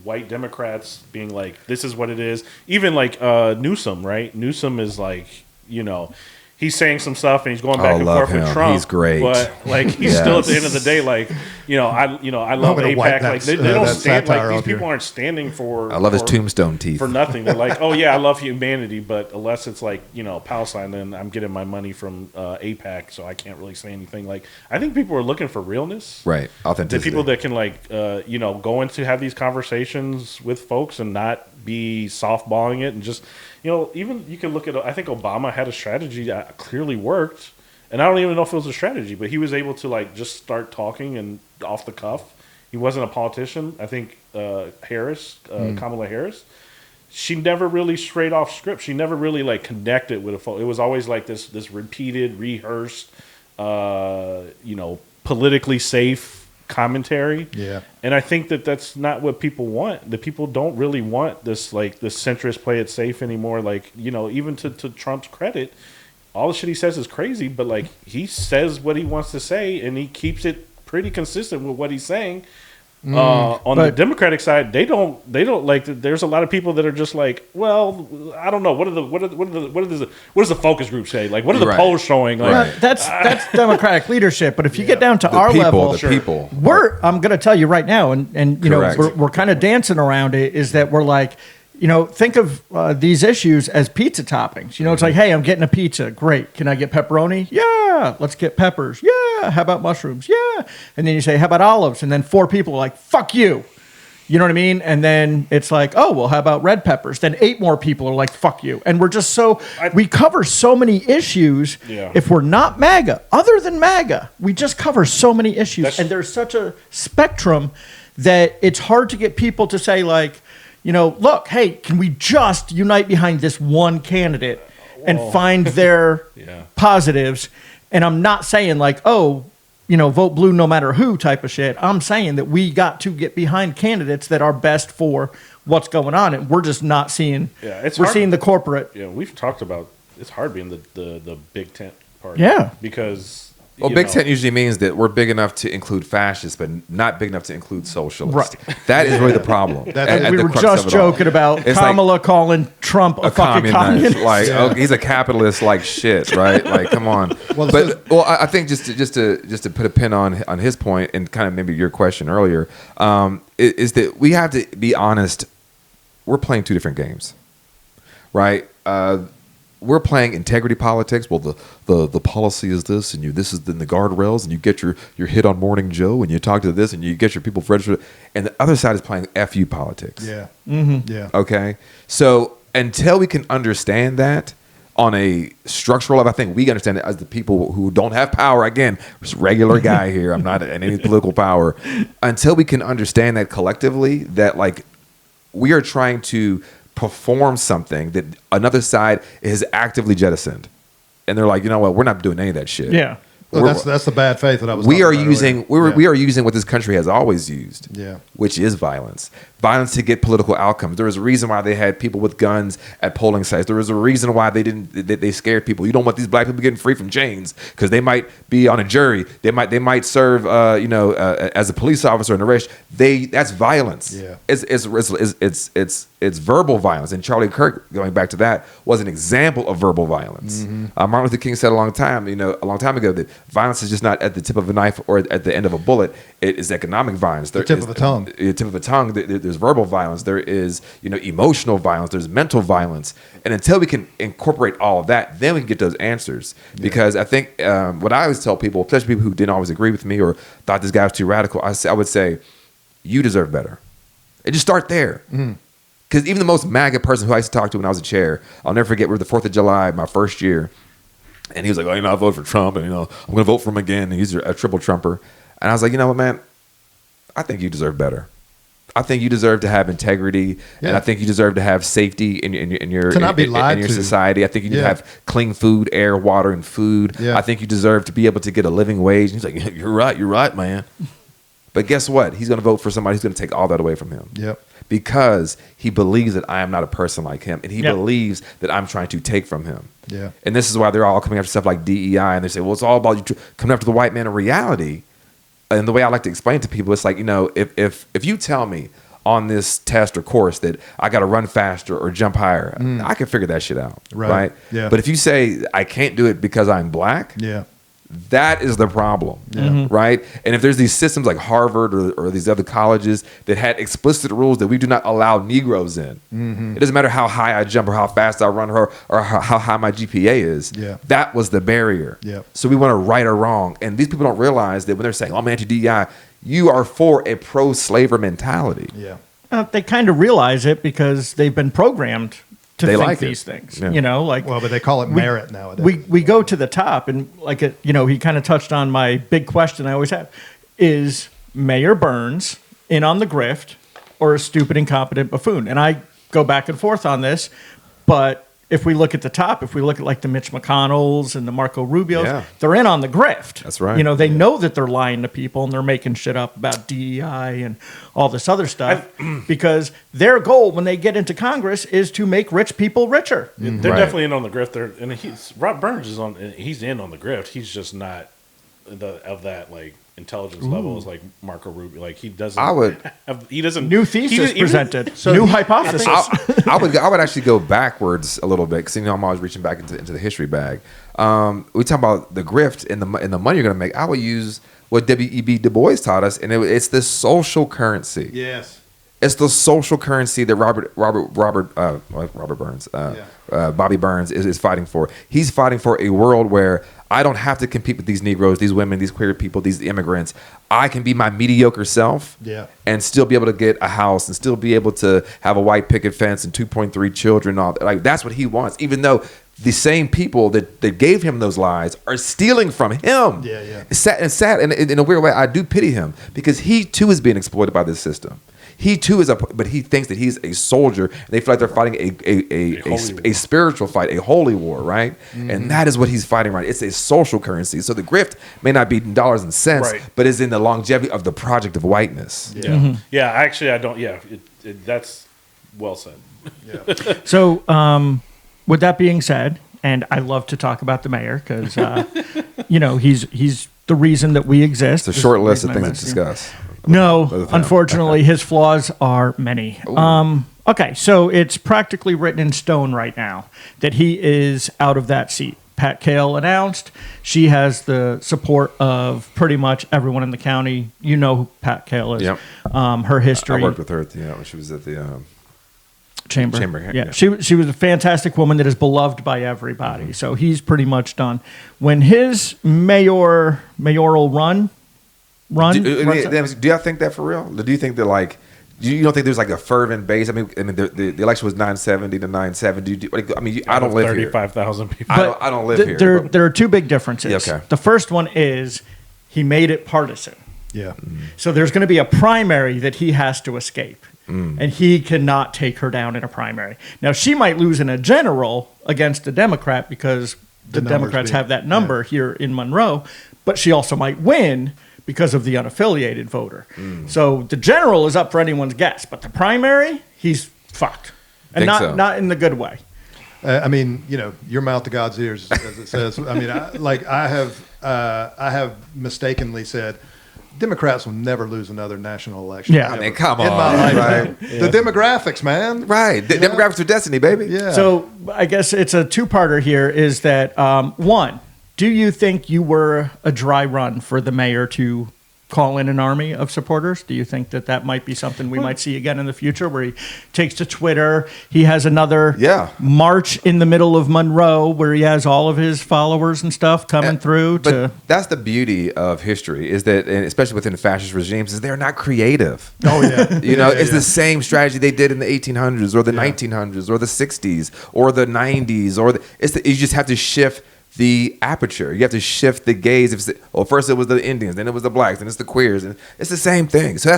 white Democrats being like, this is what it is. Even like Newsom, right? Newsom is like, you know, he's saying some stuff and he's going back and love forth with him. Trump. He's great. But like, he's still at the end of the day, like, I love I'm gonna wipe AIPAC. Like, that, they don't that stand, satire like, these off here. people aren't standing for. I love his tombstone teeth. For nothing. They're like, oh yeah, I love humanity, but unless it's like, Palestine, then I'm getting my money from AIPAC, so I can't really say anything. Like, I think people are looking for realness. Right. The Authenticity. people that can, like, go into have these conversations with folks and not be softballing it, and just, even you can look at, I think Obama had a strategy that clearly worked, and I don't even know if it was a strategy, but he was able to, like, just start talking and off the cuff. He wasn't a politician. I think Kamala Harris, she never really strayed off script. She never really, like, connected with a folk. It was always like this repeated, rehearsed, politically safe commentary. Yeah. And I think that's not what people want. The people don't really want this, like, this centrist play it safe anymore. Like, even to Trump's credit, all the shit he says is crazy, but, like, he says what he wants to say and he keeps it pretty consistent with what he's saying. On the Democratic side, they don't like. There's a lot of people that are just like, well, I don't know. What does the focus group say? Like, what are the polls showing? Like, Well, that's Democratic leadership. But if you get down to our people, level, the people. I'm going to tell you right now, and you Correct. know, we're kind of dancing around it. Is that we're like, you know, think of these issues as pizza toppings. You know, it's like, hey, I'm getting a pizza. Great. Can I get pepperoni? Yeah. Let's get peppers. Yeah. How about mushrooms? Yeah. And then you say, how about olives? And then 4 people are like, fuck you. You know what I mean? And then it's like, oh, well, how about red peppers? Then 8 more people are like, fuck you. And we're just we cover so many issues. Yeah. If we're not MAGA, other than MAGA, we just cover so many issues. And there's such a spectrum that it's hard to get people to say, like, you know, look, hey, can we just unite behind this one candidate and find their positives? And I'm not saying like, oh, you know, vote blue no matter who type of shit. I'm saying that we got to get behind candidates that are best for what's going on. And we're just not seeing, we're seeing the corporate. Yeah, we've talked about, it's hard being the big tent party. Yeah. Because... Well, big tent usually means that we're big enough to include fascists, but not big enough to include socialists. Right. That is really the problem. We were just joking about Kamala calling Trump a fucking communist. Like, oh, he's a capitalist like shit, right? Like, come on. I think just to put a pin on his point and kind of maybe your question earlier, is that we have to be honest. We're playing 2 different games, right? We're playing integrity politics. Well, the policy is this, and this is in the guardrails, and you get your hit on Morning Joe, and you talk to this, and you get your people registered. And the other side is playing FU politics. Yeah. Mm-hmm. Yeah. Okay. So until we can understand that on a structural level, I think we understand it as the people who don't have power. Again, just regular guy here. I'm not in any political power. Until we can understand that collectively, that like we are trying to perform something that another side is actively jettisoned, and they're like, you know what, we're not doing any of that shit. Yeah. Well, that's the bad faith that I was. We are using we are using what this country has always used, which is violence to get political outcomes. There was a reason why they had people with guns at polling sites. There was a reason why they scared people. You don't want these black people getting free from chains because they might be on a jury. They might serve as a police officer in arrest. That's violence. Yeah, it's verbal violence. And Charlie Kirk, going back to that, was an example of verbal violence. Mm-hmm. Martin Luther King said a long time ago that violence is just not at the tip of a knife or at the end of a bullet. It is economic violence. The tip of a tongue. The tip of a tongue. There's verbal violence. There is emotional violence. There's mental violence. And until we can incorporate all of that, then we can get those answers. Yeah. Because I think what I always tell people, especially people who didn't always agree with me or thought this guy was too radical, I would say, you deserve better. And just start there. Mm. Because even the most MAGA person who I used to talk to when I was a chair, I'll never forget, we were the 4th of July, my first year. And he was like, oh, I voted for Trump, and I'm going to vote for him again. And he's a triple Trumper. And I was like, you know what, man? I think you deserve better. I think you deserve to have integrity, and I think you deserve to have safety in your society. I think you need to have clean food, air, water, and food. Yeah. I think you deserve to be able to get a living wage. And he's like, you're right, man. But guess what? He's going to vote for somebody who's going to take all that away from him. Yep. Because he believes that I am not a person like him, and he believes that I'm trying to take from him. Yeah. And this is why they're all coming after stuff like DEI, and they say, well, it's all about you coming after the white man. In reality, and the way I like to explain it to people, it's like, if you tell me on this test or course that I got to run faster or jump higher, I can figure that shit out. Right? Yeah. But if you say I can't do it because I'm black, that is the problem, right? And if there's these systems like Harvard or these other colleges that had explicit rules that we do not allow Negroes in, it doesn't matter how high I jump or how fast I run or how high my GPA is. That was the barrier. So we want to right or wrong, and these people don't realize that when they're saying, "Oh, I'm anti-DEI," you are for a pro-slaver mentality. They kind of realize it because they've been programmed to think these things, but they call it merit nowadays. We go to the top, and he kind of touched on my big question I always have: is Mayor Burns in on the grift or a stupid, incompetent buffoon? And I go back and forth on this, but if we look at the top, if we look at like the Mitch McConnells and the Marco Rubios, they're in on the grift. That's right. They know that they're lying to people and they're making shit up about DEI and all this other stuff because their goal when they get into Congress is to make rich people richer. They're definitely in on the grift. And Rob Burns is he's in on the grift. He's just not of that like intelligence level as like Marco Rubio. Like he doesn't. He doesn't. New thesis presented. So new hypothesis. I would actually go backwards a little bit because I'm always reaching back into the history bag. We talk about the grift and the money you're going to make. I would use what W.E.B. Du Bois taught us, and it's the social currency. Yes. It's the social currency that Robert Burns, Bobby Burns is fighting for. He's fighting for a world where I don't have to compete with these Negroes, these women, these queer people, these immigrants. I can be my mediocre self and still be able to get a house and still be able to have a white picket fence and 2.3 children. All that. Like that's what he wants, even though the same people that gave him those lies are stealing from him. It's sad. And in a weird way, I do pity him because he too is being exploited by this system. He too is but he thinks that he's a soldier. And they feel like they're fighting a spiritual fight, a holy war, right? Mm-hmm. And that is what he's fighting right. It's a social currency. So the grift may not be in dollars and cents, but is in the longevity of the project of whiteness. Yeah, yeah. Actually, I don't. Yeah, that's well said. Yeah. So, with that being said, and I love to talk about the mayor because he's the reason that we exist. It's a short list of things to discuss. No, unfortunately, his flaws are many. Okay, so it's practically written in stone right now that he is out of that seat. Pat Cale announced. She has the support of pretty much everyone in the county. You know who Pat Cale is. Yep. Her history. I worked with her when she was at the chamber. Yeah. She was a fantastic woman that is beloved by everybody. Mm-hmm. So he's pretty much done. When his mayoral run. Do y'all think that for real? Do you think that you don't think there's like a fervent base? I mean, the election was 970 to 970. I don't live here. 35,000 people. I don't live here. There are two big differences. Yeah, okay. The first one is he made it partisan. Yeah. Mm-hmm. So there's going to be a primary that he has to escape. And he cannot take her down in a primary. Now, she might lose in a general against a Democrat because the Democrats have that number here in Monroe, but she also might win because of the unaffiliated voter. So the general is up for anyone's guess, but the primary, he's fucked. And not in the good way. I mean, your mouth to God's ears, as it says. I mean, I have mistakenly said, Democrats will never lose another national election. Yeah. I mean, come on. In my lifetime. Right? The demographics, man. Right. Demographics are destiny, baby. Yeah. So I guess it's a two-parter here is that, one, do you think you were a dry run for the mayor to call in an army of supporters? Do you think that might be something we might see again in the future where he takes to Twitter? He has another march in the middle of Monroe where he has all of his followers and stuff coming through. But that's the beauty of history is that, and especially within fascist regimes, is they're not creative. Oh, yeah. It's the same strategy they did in the 1800s or the 1900s or the 60s or the 90s. You just have to shift the aperture. You have to shift the gaze. First it was the Indians, then it was the blacks, then it's the queers, and it's the same thing. So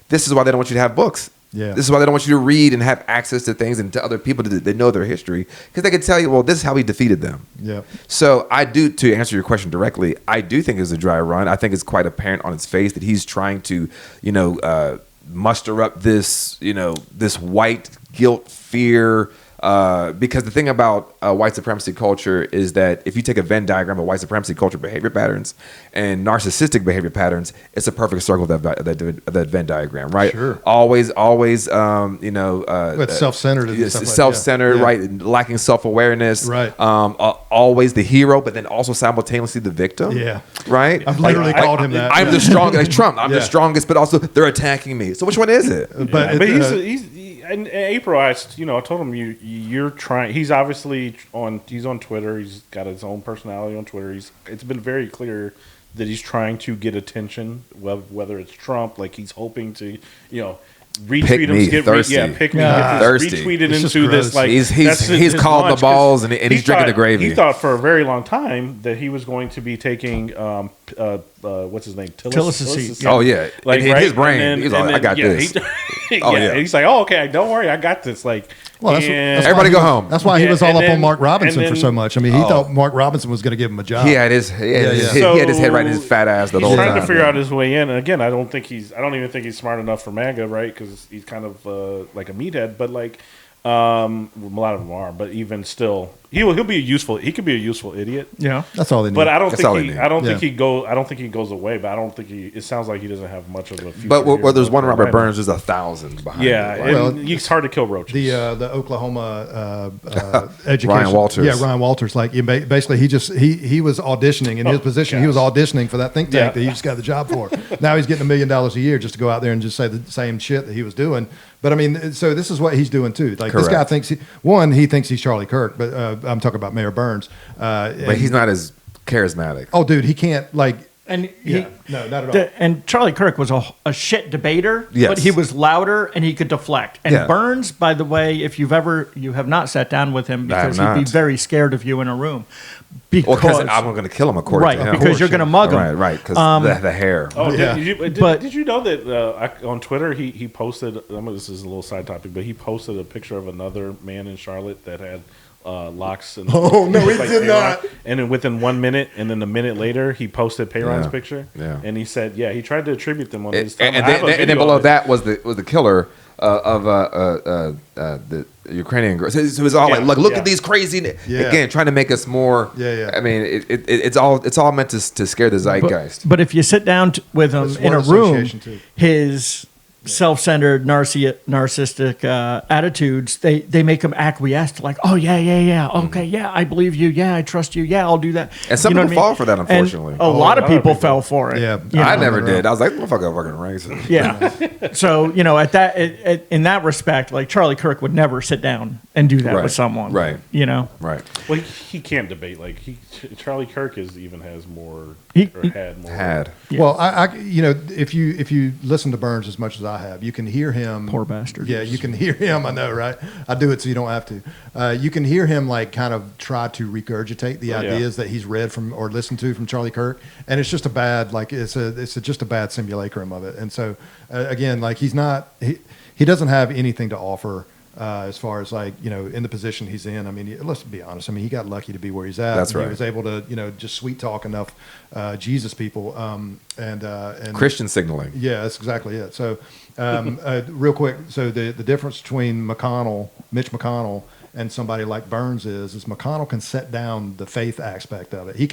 this is why they don't want you to have books. Yeah. This is why they don't want you to read and have access to things and to other people that know their history because they can tell you, well, this is how he defeated them. Yeah. So I do, to answer your question directly, I do think it's a dry run. I think it's quite apparent on its face that he's trying to, muster up this, this white guilt, fear. Because the thing about white supremacy culture is that if you take a Venn diagram of white supremacy culture behavior patterns and narcissistic behavior patterns, it's a perfect circle of that Venn diagram, right? Sure. Always, it's self-centered. Self-centered, right? Lacking self-awareness. Right. Always the hero, but then also simultaneously the victim. Yeah. Right? I've literally called him that. I'm the strongest, like Trump. I'm the strongest, but also they're attacking me. So which one is it? But he's in April, I told him you're trying. He's obviously he's on Twitter. He's got his own personality on Twitter. It's been very clear that he's trying to get attention, whether it's Trump, like he's hoping to, retweet him, pick me, thirsty. Retweeted into this. Like he's called the balls and he's drinking the gravy. He thought for a very long time that he was going to be taking what's his name, Tillis. Oh yeah, like in his brain, he's like, I got this. He's like, oh okay, don't worry, I got this. Like, well, that's everybody go home. That's why he was all up on Mark Robinson for so much. I mean, he thought Mark Robinson was going to give him a job. He had his head right in his fat ass the whole time. He's trying to figure out his way in. And again, I don't even think he's smart enough for MAGA, right? Because he's kind of like a meathead. But like, A lot of them are, but even still, he'll be useful. He could be a useful idiot. Yeah. That's all they need. But I don't That's all they think need. I don't think Yeah. I don't think he goes away. But I don't think he. It sounds like he doesn't have much of a future. But where there's one here. Robert Burns, there's 1,000 behind. Yeah, it. and Well, it's hard to kill roaches. the Oklahoma education. Ryan Walters. Yeah, Ryan Walters. Like basically, he was auditioning in his position. He was auditioning for that think tank that he just got the job for. Now he's getting $1 million a year just to go out there and just say the same shit that he was doing. But I mean, so this is what he's doing too. Like this guy thinks he thinks he's Charlie Kirk, but I'm talking about Mayor Burns. But he's not as charismatic. Oh, dude, he can't like. And No, not at all. And Charlie Kirk was a shit debater, Yes. but he was louder and he could deflect. And Yeah. Burns, by the way, if you have not sat down with him, I have because he'd be not. very scared of you in a room. Well, because Because I'm going to kill him, according right, to him. because you're going to mug him. Right, because the hair. Oh, Yeah. did you know that on Twitter he posted? This is a little side topic, but he posted a picture of another man in Charlotte that had locks. And Oh, no, he did Peyron. not. And then within 1 minute, and then a minute later, he posted Peyron's Yeah. picture. Yeah. And he said, he tried to attribute them on his And, time. and then below that was the killer of the Ukrainian girl. So it was all like, look at these crazy. Yeah. Again, trying to make us more. Yeah. I mean, it's all meant to scare the zeitgeist. But if you sit down with him That's in a word room, association, too. his self-centered, narcissistic attitudes, they make him acquiesce. Like, oh yeah, okay, yeah, I believe you, yeah, I trust you, yeah, I'll do that. And some You know people what I fall mean? for that, And unfortunately. a lot of people fell for it. Yeah. you I know? never did. I was like, motherfucker, fucking racist. Yeah. So at that, in that respect, like Charlie Kirk would never sit down and do that Right. with someone. Right. Right. Well, he can't debate. Like Charlie Kirk even has more. He- Had more. Had. Yeah. Well, I if you listen to Burns as much as I have, you can hear him. Poor bastard. Yeah, you can hear him. I know, right? I do it so you don't have to. You can hear him like kind of try to regurgitate the ideas that he's read from or listened to from Charlie Kirk, and it's just a bad just a bad simulacrum of it. And so again, like he doesn't have anything to offer. As far as like in the position he's in, I mean, let's be honest. I mean, he got lucky to be where he's at. That's and right. He was able to just sweet talk enough Jesus people and Christian signaling. yeah, that's exactly it. So, real quick, so the difference between Mitch McConnell, and somebody like Burns is McConnell can set down the faith aspect of it. He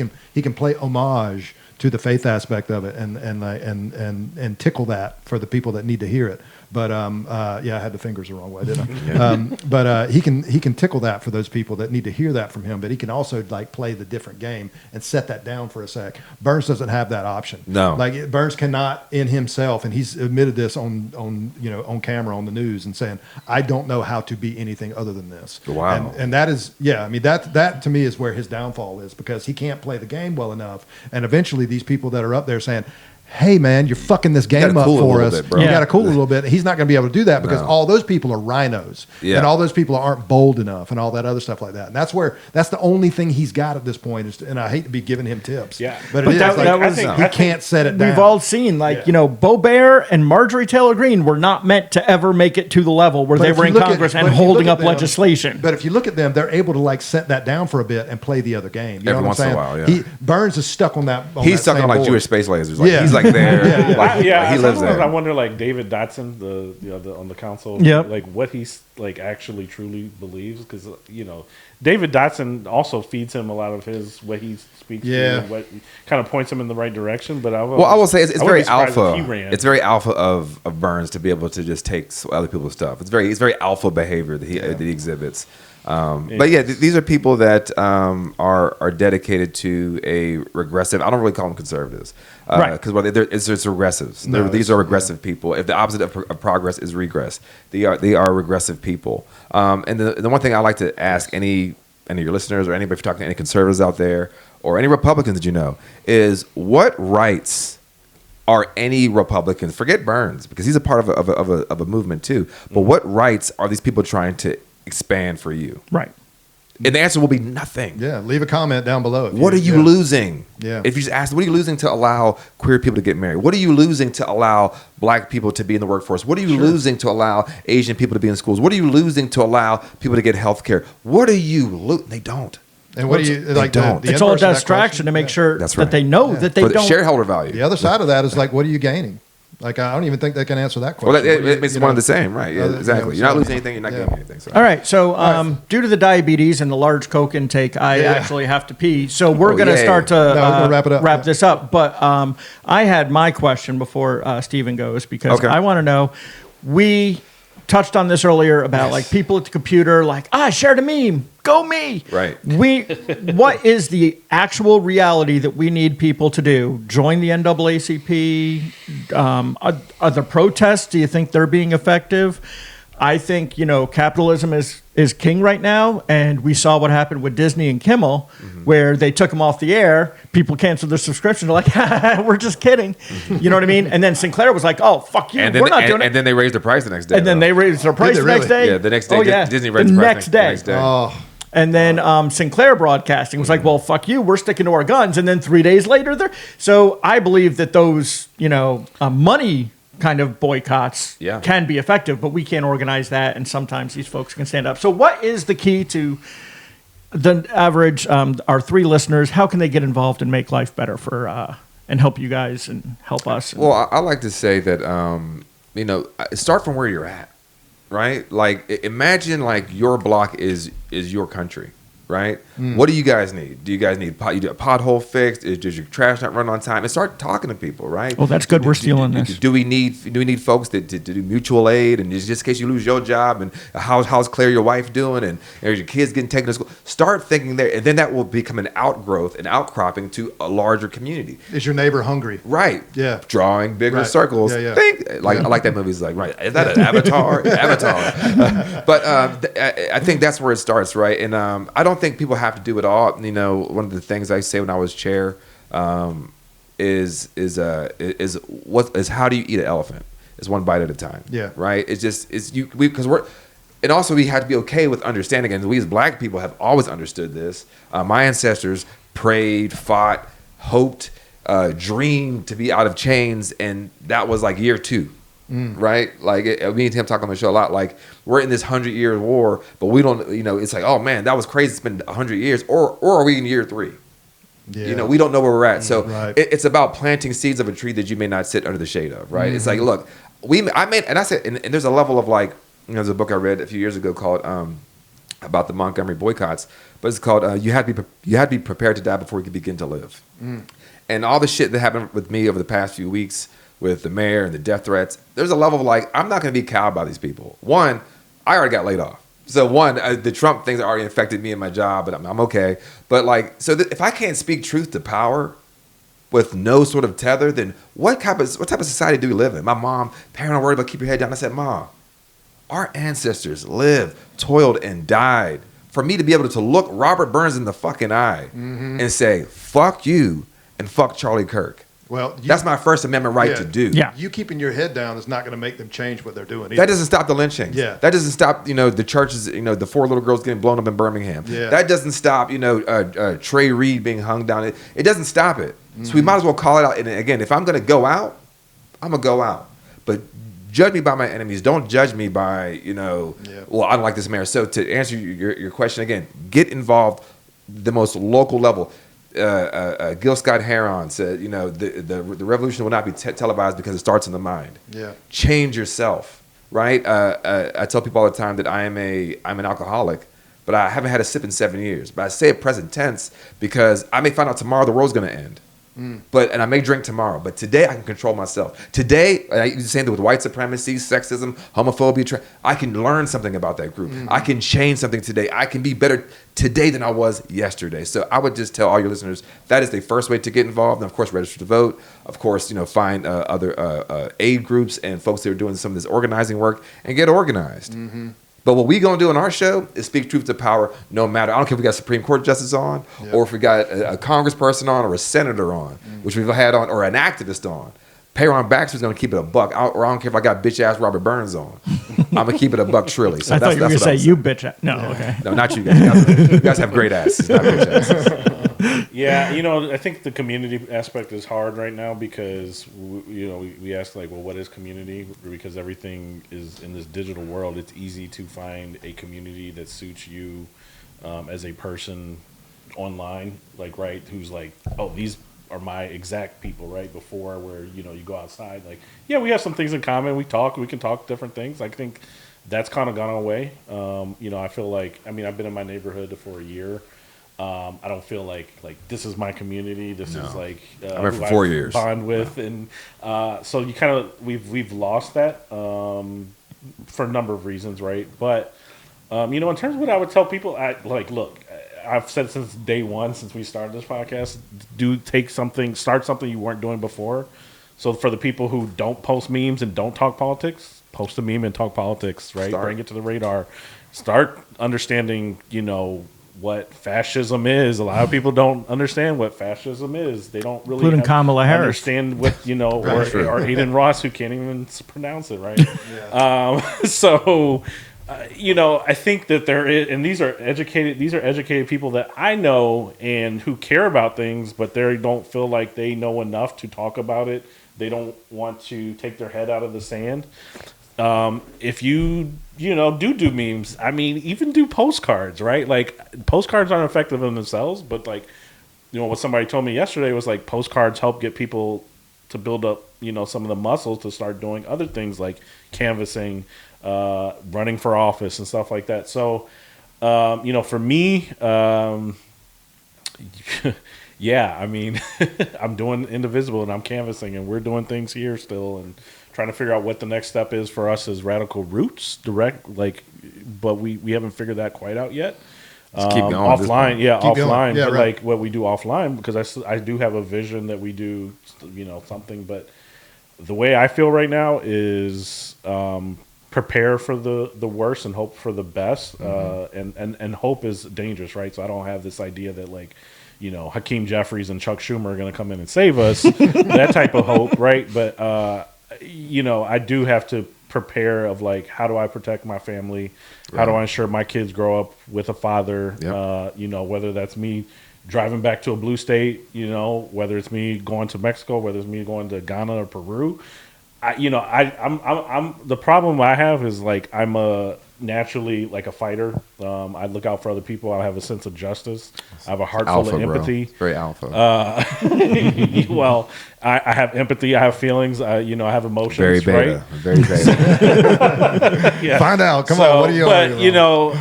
can play homage to the faith aspect of it and tickle that for the people that need to hear it. But I had the fingers the wrong way, didn't I? But he can tickle that for those people that need to hear that from him. But he can also like play the different game and set that down for a sec. Burns doesn't have that option. No. Like Burns cannot in himself, and he's admitted this on camera on the news and saying, I don't know how to be anything other than this. Wow. And that is that to me is where his downfall is, because he can't play the game well enough, and eventually these people that are up there saying, hey man, you're fucking this game gotta up cool it a for little us. bit, bro. You Yeah. got to cool it a little bit. He's not going to be able to do that because No. all those people are rhinos, Yeah. and all those people aren't bold enough, and all that other stuff like that. And that's the only thing he's got at this point. And I hate to be giving him tips, Yeah. but But it is that like, was- he can't set it down. We've all seen, Bo Bear and Marjorie Taylor Greene were not meant to ever make it to the level where But they if were you in look at- Congress but and if you holding look up at them- legislation. But if you look at them, they're able to like set that down for a bit and play the other game. You know Every what once in I'm a saying? while, yeah. Burns is stuck on that. He's that stuck same on like board. Jewish space lasers. Like Yeah. he's like there. Like, He lives sometimes I there. wonder, like David Dotson, the on the council, Yep. like what he's like actually truly believes, because David Dotson also feeds him a lot of what he speaks Yeah. to, and what kind of points him in the right direction. But I will say it's I wouldn't very be surprised if alpha. he ran. It's very alpha of Burns to be able to just take other people's stuff. It's very alpha behavior that he exhibits. But yeah, these are people that are dedicated to a regressive. I don't really call them conservatives, Right. Because it's regressives. No, These are regressive people. If the opposite of progress is regress, they are regressive people. And the one thing I like to ask any of your listeners or anybody, if you're talking to any conservatives out there or any Republicans that you know, is what rights are any Republicans? Forget Burns, because he's a part of a movement too. But what rights are these people trying to expand for you? Right. And the answer will be nothing. Yeah, leave a comment down below. What are you losing? Yeah. If you just ask, what are you losing to allow queer people to get married? What are you losing to allow black people to be in the workforce? What are you losing to allow Asian people to be in schools? What are you losing to allow people to get health care? What are you losing? They don't. And what do you like? don't. The It's all inverse of that distraction question- to make sure That's that right. they know that they For the don't. shareholder value. The other side of that is like, what are you gaining? Like, I don't even think they can answer that question. Well, it's one of the same, right? Yeah, exactly. You're not losing anything. You're not gaining anything. So. All right. So, due to the diabetes and the large Coke intake, I actually have to pee. So we're going to start to we're gonna wrap it up. wrap this up. But I had my question before Stephen goes because I want to know. We touched on this earlier about like people at the computer, like, I shared a meme, go me. Right. What is the actual reality that we need people to do? Join the NAACP? Are the protests, do you think they're being effective? I think, capitalism is king right now, and we saw what happened with Disney and Kimmel, where they took them off the air. People canceled their subscription. They're like, we're just kidding. You know what I mean? And then Sinclair was like, oh, fuck you, we're not doing it. And then they raised the price the next day. And then they raised their price the next day? Yeah, the next day. Oh, yeah. Disney raised the price the next day. Oh. And then Sinclair Broadcasting was like, well, fuck you, we're sticking to our guns. And then 3 days later, so I believe that those, money kind of boycotts can be effective, but we can't organize that, and sometimes these folks can stand up. So what is the key to the average, our 3 listeners? How can they get involved and make life better for and help you guys and help us? Well, I like to say that, start from where you're at, right? Like, imagine like your block is your country. Right? What do you guys need? Do you guys need a pothole fixed? Does your trash not run on time? And start talking to people, right? Well, that's good. We're stealing this. Do we need folks to do mutual aid, and just in case you lose your job, and how's Claire, your wife, doing, and are your kids getting taken to school? Start thinking there, and then that will become an outgrowth, an outcropping to a larger community. Is your neighbor hungry? Right. Yeah. Drawing bigger circles. Yeah, yeah. Think like I like that movie. It's like, right, is that an avatar? Avatar. But I think that's where it starts, right? And I don't think people have to do it all. One of the things I say when I was chair is how do you eat an elephant? It's one bite at a time. Yeah. Right. And also we have to be okay with understanding. And we as Black people have always understood this. My ancestors prayed, fought, hoped, dreamed to be out of chains, and that was like year 2. Right? Like, me and Tim talk on the show a lot. Like, we're in this 100-year war, but we don't, it's like, oh man, that was crazy. It's been 100 years. Or are we in year 3? Yeah. We don't know where we're at. So right. it's about planting seeds of a tree that you may not sit under the shade of, right? It's like, look, and there's a level of like, there's a book I read a few years ago called, about the Montgomery boycotts, but it's called, you have to be prepared to die before you can begin to live. And all the shit that happened with me over the past few weeks, with the mayor and the death threats, there's a level of like, I'm not going to be cowed by these people. One, I already got laid off. So the Trump things already affected me and my job, but I'm okay. But like, if I can't speak truth to power with no sort of tether, then what type of society do we live in? My mom, parent, worried about keep your head down. I said, Mom, our ancestors lived, toiled, and died for me to be able to look Robert Burns in the fucking eye and say, fuck you and fuck Charlie Kirk. Well, that's my First Amendment right to do. Yeah. You keeping your head down is not going to make them change what they're doing either. That doesn't stop the lynchings. Yeah. That doesn't stop, the churches, the 4 little girls getting blown up in Birmingham. Yeah. That doesn't stop, Trey Reed being hung down. It doesn't stop it. So we might as well call it out. And again, if I'm going to go out, I'm going to go out. But judge me by my enemies. Don't judge me by, well, I don't like this mayor. So to answer your question again, get involved the most local level. Gil Scott-Heron said, the revolution will not be televised because it starts in the mind. Yeah. Change yourself, right? I tell people all the time that I'm an alcoholic, but I haven't had a sip in 7 years. But I say it present tense because I may find out tomorrow the world's going to end. And I may drink tomorrow, but today I can control myself. Today, I use the same thing with white supremacy, sexism, homophobia. I can learn something about that group. I can change something today. I can be better today than I was yesterday. So I would just tell all your listeners that is the first way to get involved. And of course, register to vote. Of course, find other aid groups and folks that are doing some of this organizing work and get organized. But what we gonna do on our show is speak truth to power, no matter. I don't care if we got Supreme Court justice on, or if we got a congressperson on, or a senator on, which we've had on, or an activist on. Perron BaxterWe's gonna keep it a buck, or I don't care if I got bitch ass Robert Burns on. I'm gonna keep it a buck trilly. So I thought you were gonna say you bitch ass. No, okay. No, not you guys. You guys have great asses, not bitch asses. Yeah, I think the community aspect is hard right now because we ask like, well, what is community? Because everything is in this digital world. It's easy to find a community that suits you as a person online, like, right? Who's like, oh, these are my exact people, right? Before where, you know, you go outside, like, yeah, we have some things in common. We can talk different things. I think that's kind of gone away. You know, I feel like, I mean, I've been in my neighborhood for a year. I don't feel like this is my community. This is like I went for 4 years. Bond with, and so you kind of we've lost that for a number of reasons, right? But you know, in terms of what I would tell people, look, I've said since day one, since we started this podcast, start something you weren't doing before. So for the people who don't post memes and don't talk politics, post a meme and talk politics, right? Bring it to the radar. Start understanding, you know, what fascism is. A lot of people don't understand what fascism is. They don't really Including Kamala Harris. Understand what, you know, or Aiden Ross, who can't even pronounce it, right? You know, I think that there is, and these are educated people that I know and who care about things, but they don't feel like they know enough to talk about it. They don't want to take their head out of the sand. If you know, do memes, I mean, even do postcards, right? Like, postcards aren't effective in themselves, but like, you know, what somebody told me yesterday was like postcards help get people to build up, you know, some of the muscles to start doing other things like canvassing, running for office and stuff like that. So, you know, for me, yeah, I mean, I'm doing Indivisible and I'm canvassing and we're doing things here still and trying to figure out what the next step is for us as Radical Roots but we haven't figured that quite out yet. Let's keep going offline, yeah, keep offline, going. Yeah, but right. like what we do offline, because I do have a vision that we do, you know, something, but the way I feel right now is prepare for the worst and hope for the best. And hope is dangerous, right? So I don't have this idea that like, you know, Hakeem Jeffries and Chuck Schumer are going to come in and save us, that type of hope, right? But you know, I do have to prepare of like, how do I protect my family? Right. How do I ensure my kids grow up with a father? Yep. You know, whether that's me driving back to a blue state, you know, whether it's me going to Mexico, whether it's me going to Ghana or Peru. I'm the problem I have is like, I'm a naturally like a fighter. I look out for other people. I have a sense of justice. I have a heart full of empathy. Bro. Very alpha. Well, I have empathy. I have feelings. You know, I have emotions. Very beta. Right? Very beta. Yeah. Find out. Come on. What are you? But you know,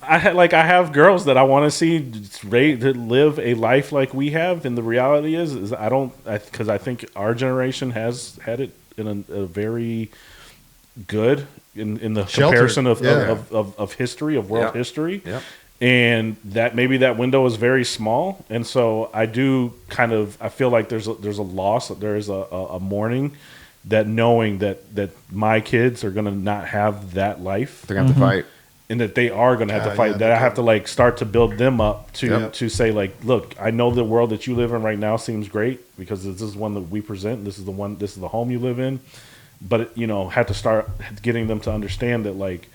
I have girls that I want to see ready to live a life like we have. And the reality is because I think our generation has had it in a very good in the Sheltered. comparison of history, of world history. Yep. And that maybe that window is very small. And so I do I feel like there's a loss, there is a mourning, that knowing that my kids are going to not have that life. They're going to have to fight. And that they are going to have to fight. That I have to like start to build them up to say like, look, I know the world that you live in right now seems great because this is one that we present. This is the home you live in. But you know, have to start getting them to understand that like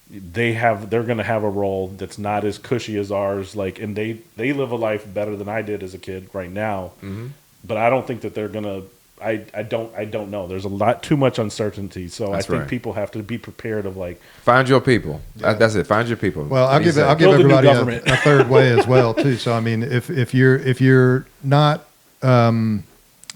they're going to have a role that's not as cushy as ours. Like, and they live a life better than I did as a kid right now. Mm-hmm. But I don't think that they're going to. I don't know. There's a lot too much uncertainty. So I think people have to be prepared of like, find your people. Yeah. That's it. Find your people. Well, I'll give everybody a third way as well too. So I mean, if you're not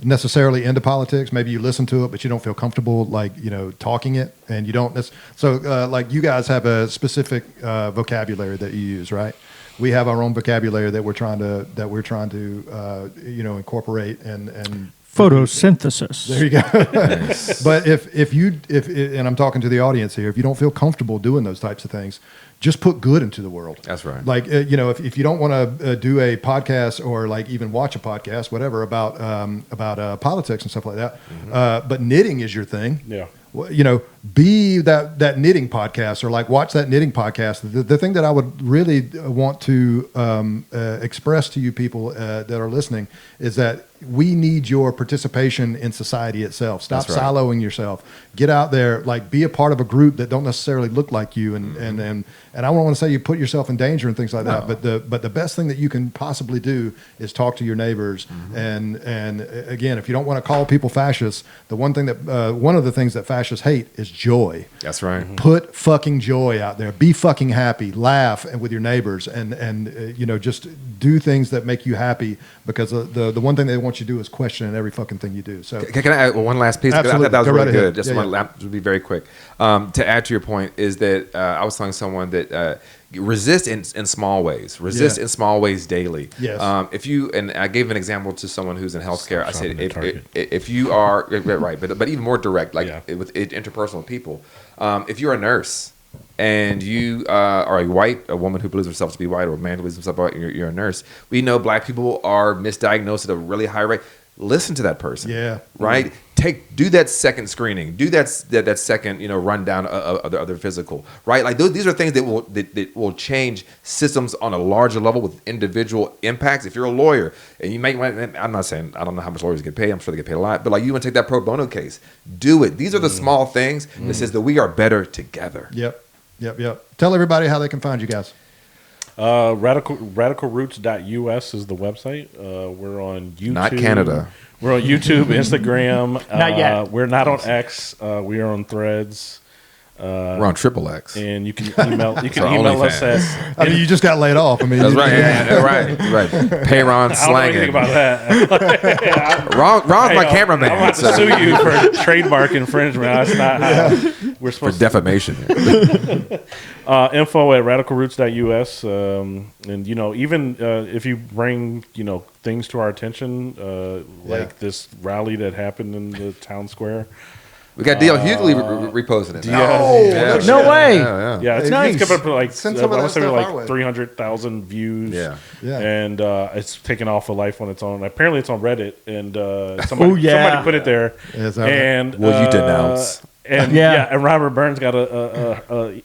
necessarily into politics, maybe you listen to it, but you don't feel comfortable like, you know, talking it, and you don't. So like you guys have a specific vocabulary that you use, right? We have our own vocabulary that we're trying to you know, incorporate and photosynthesis. There you go. Nice. But if and I'm talking to the audience here, if you don't feel comfortable doing those types of things, just put good into the world. That's right. Like, you know, if you don't want to do a podcast or like even watch a podcast, whatever, about politics and stuff like that, but knitting is your thing. Yeah. You know, be that knitting podcast, or like watch that knitting podcast. The thing that I would really want to express to you people that are listening is that we need your participation in society itself. Stop siloing yourself. Get out there, like be a part of a group that don't necessarily look like you. And I don't want to say you put yourself in danger and things like that, but the best thing that you can possibly do is talk to your neighbors. And again, if you don't want to call people fascists, one of the things that fascists hate is joy. That's right. Put fucking joy out there. Be fucking happy. Laugh with your neighbors, and you know, just do things that make you happy, because the one thing they want you to do is question every fucking thing you do. So Can I add one last piece? Absolutely. I thought that was Go really right good. ahead. Just Yeah, one yeah. lap to be very quick. To add to your point is that I was telling someone that resist in small ways. Resist Yeah. in small ways daily. Yes. If you, and I gave an example to someone who's in healthcare. I said, shopping at Target. if you are right, but even more direct, like Yeah. with interpersonal people, if you're a nurse and you are a woman who believes herself to be white, or a man who believes himself white, you're a nurse. We know black people are misdiagnosed at a really high rate. Listen to that person. Yeah. Right. Do that second screening. Do that second, you know, rundown of their physical. Right. Like these are things that will change systems on a larger level with individual impacts. If you're a lawyer and you make, I'm not saying, I don't know how much lawyers get paid. I'm sure they get paid a lot. But like, you want to take that pro bono case, do it. These are the small things that says that we are better together. Yep. Tell everybody how they can find you guys. Radicalroots.us is the website. We're on YouTube. Not Canada. We're on YouTube, Instagram. Not yet. We're not on X. We are on Threads. We're on XXX. And you can email. You can So email us OnlyFans. at. I mean, you just got laid off. I mean, That's right. Yeah, right. Perron I don't know anything slanging. about that. Ron's my Hey, cameraman. I'm about to so- sue you for trademark infringement. That's not how we're for supposed to. defamation. Info at radicalroots.us. And, you know, even if you bring, you know, things to our attention, like this rally that happened in the town square. We got DL Hughley reposting it. No way. Yeah, it's Nice. coming up to like, Send I some of want that to say stuff our way. like 300,000 views. Yeah. Yeah. And it's taken off a life on its own. Apparently it's on Reddit, and somebody put it there. Is that right? And Will you denounce? And Yeah. and Robert Burns got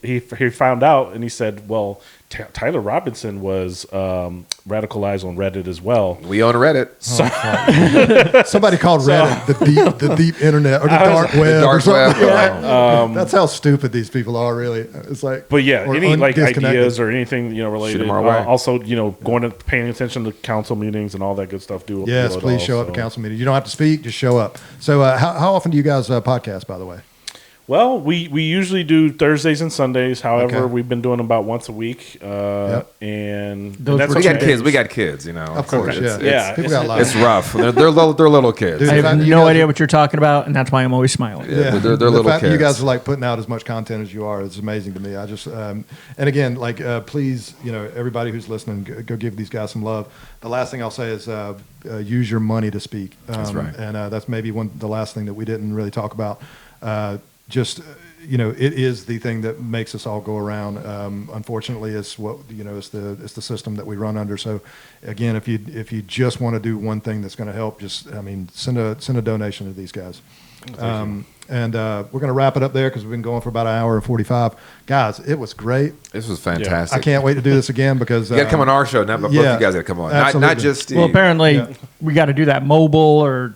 he found out, and he said, well, Tyler Robinson was radicalized on Reddit as well. We own Reddit. Somebody called Reddit the deep internet or the dark web. The or dark something. web. Yeah. That's how stupid these people are, really. It's like, But yeah, or any like disconnected. ideas or anything, you know, related. them our way. Also, you know, paying attention to council meetings and all that good stuff. Yes, do it please all, show up so. at council meetings. You don't have to speak, just show up. So how often do you guys podcast, by the way? Well, we usually do Thursdays and Sundays. However, Okay. we've been doing about once a week, Yep. and Those that's were We got okay. kids. We got kids. You know. Of course, It's- yeah. Yeah, People got It's lives. rough. They're little kids. Dude, I in fact, have you no guys- idea what you're talking about, and that's why I'm always smiling. Yeah, but they're the little fact that you kids. guys are like putting out as much content as you are is amazing to me. I just and again, like please, you know, everybody who's listening, go give these guys some love. The last thing I'll say is use your money to speak. That's right. And that's maybe the last thing that we didn't really talk about. Just you know, it is the thing that makes us all go around. Unfortunately, it's what you know. It's the system that we run under. So, again, if you just want to do one thing that's going to help, send a donation to these guys. And we're going to wrap it up there because we've been going for about an hour and 45. Guys, it was great. This was fantastic. I can't wait to do this again because You got to come on our show. Not both yeah, you guys got to come on. Not absolutely. just Steve. Well, apparently Yeah. we got to do that mobile or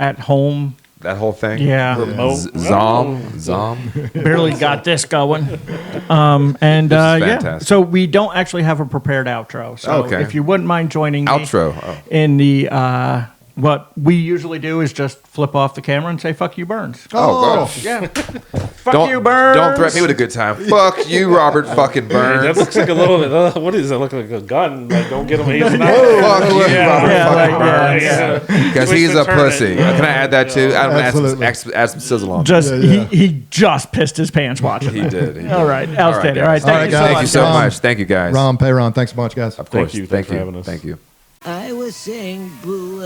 at home. that whole thing. Yeah. Remote. Zom. Barely got this going. And This is yeah, fantastic. so we don't actually have a prepared outro. So Okay. if you wouldn't mind joining me Outro. Oh. in the what we usually do is just flip off the camera and say "fuck you, Burns." Oh, gosh. Yeah, fuck you, Burns. Don't threaten me with a good time. Fuck you, Robert fucking Burns. That looks like a little bit. What does that look like? A gun? Like, don't get him. He's not. Fuck you, Yeah. Robert Yeah, fucking like, Burns. yeah. Because Twist he's and a turn pussy. it. Can I add that too? I'm gonna Absolutely. add some sizzle on. Just Yeah. he just pissed his pants watching. He that. did. All right, outstanding. All right, guys. thank you so guys. Thank you much. so Ron. much. Thank you, guys. Ron, Payron, thanks a bunch, guys. Of course. Thank you. Thank Thanks for you. having us. Thank you. I was saying boo.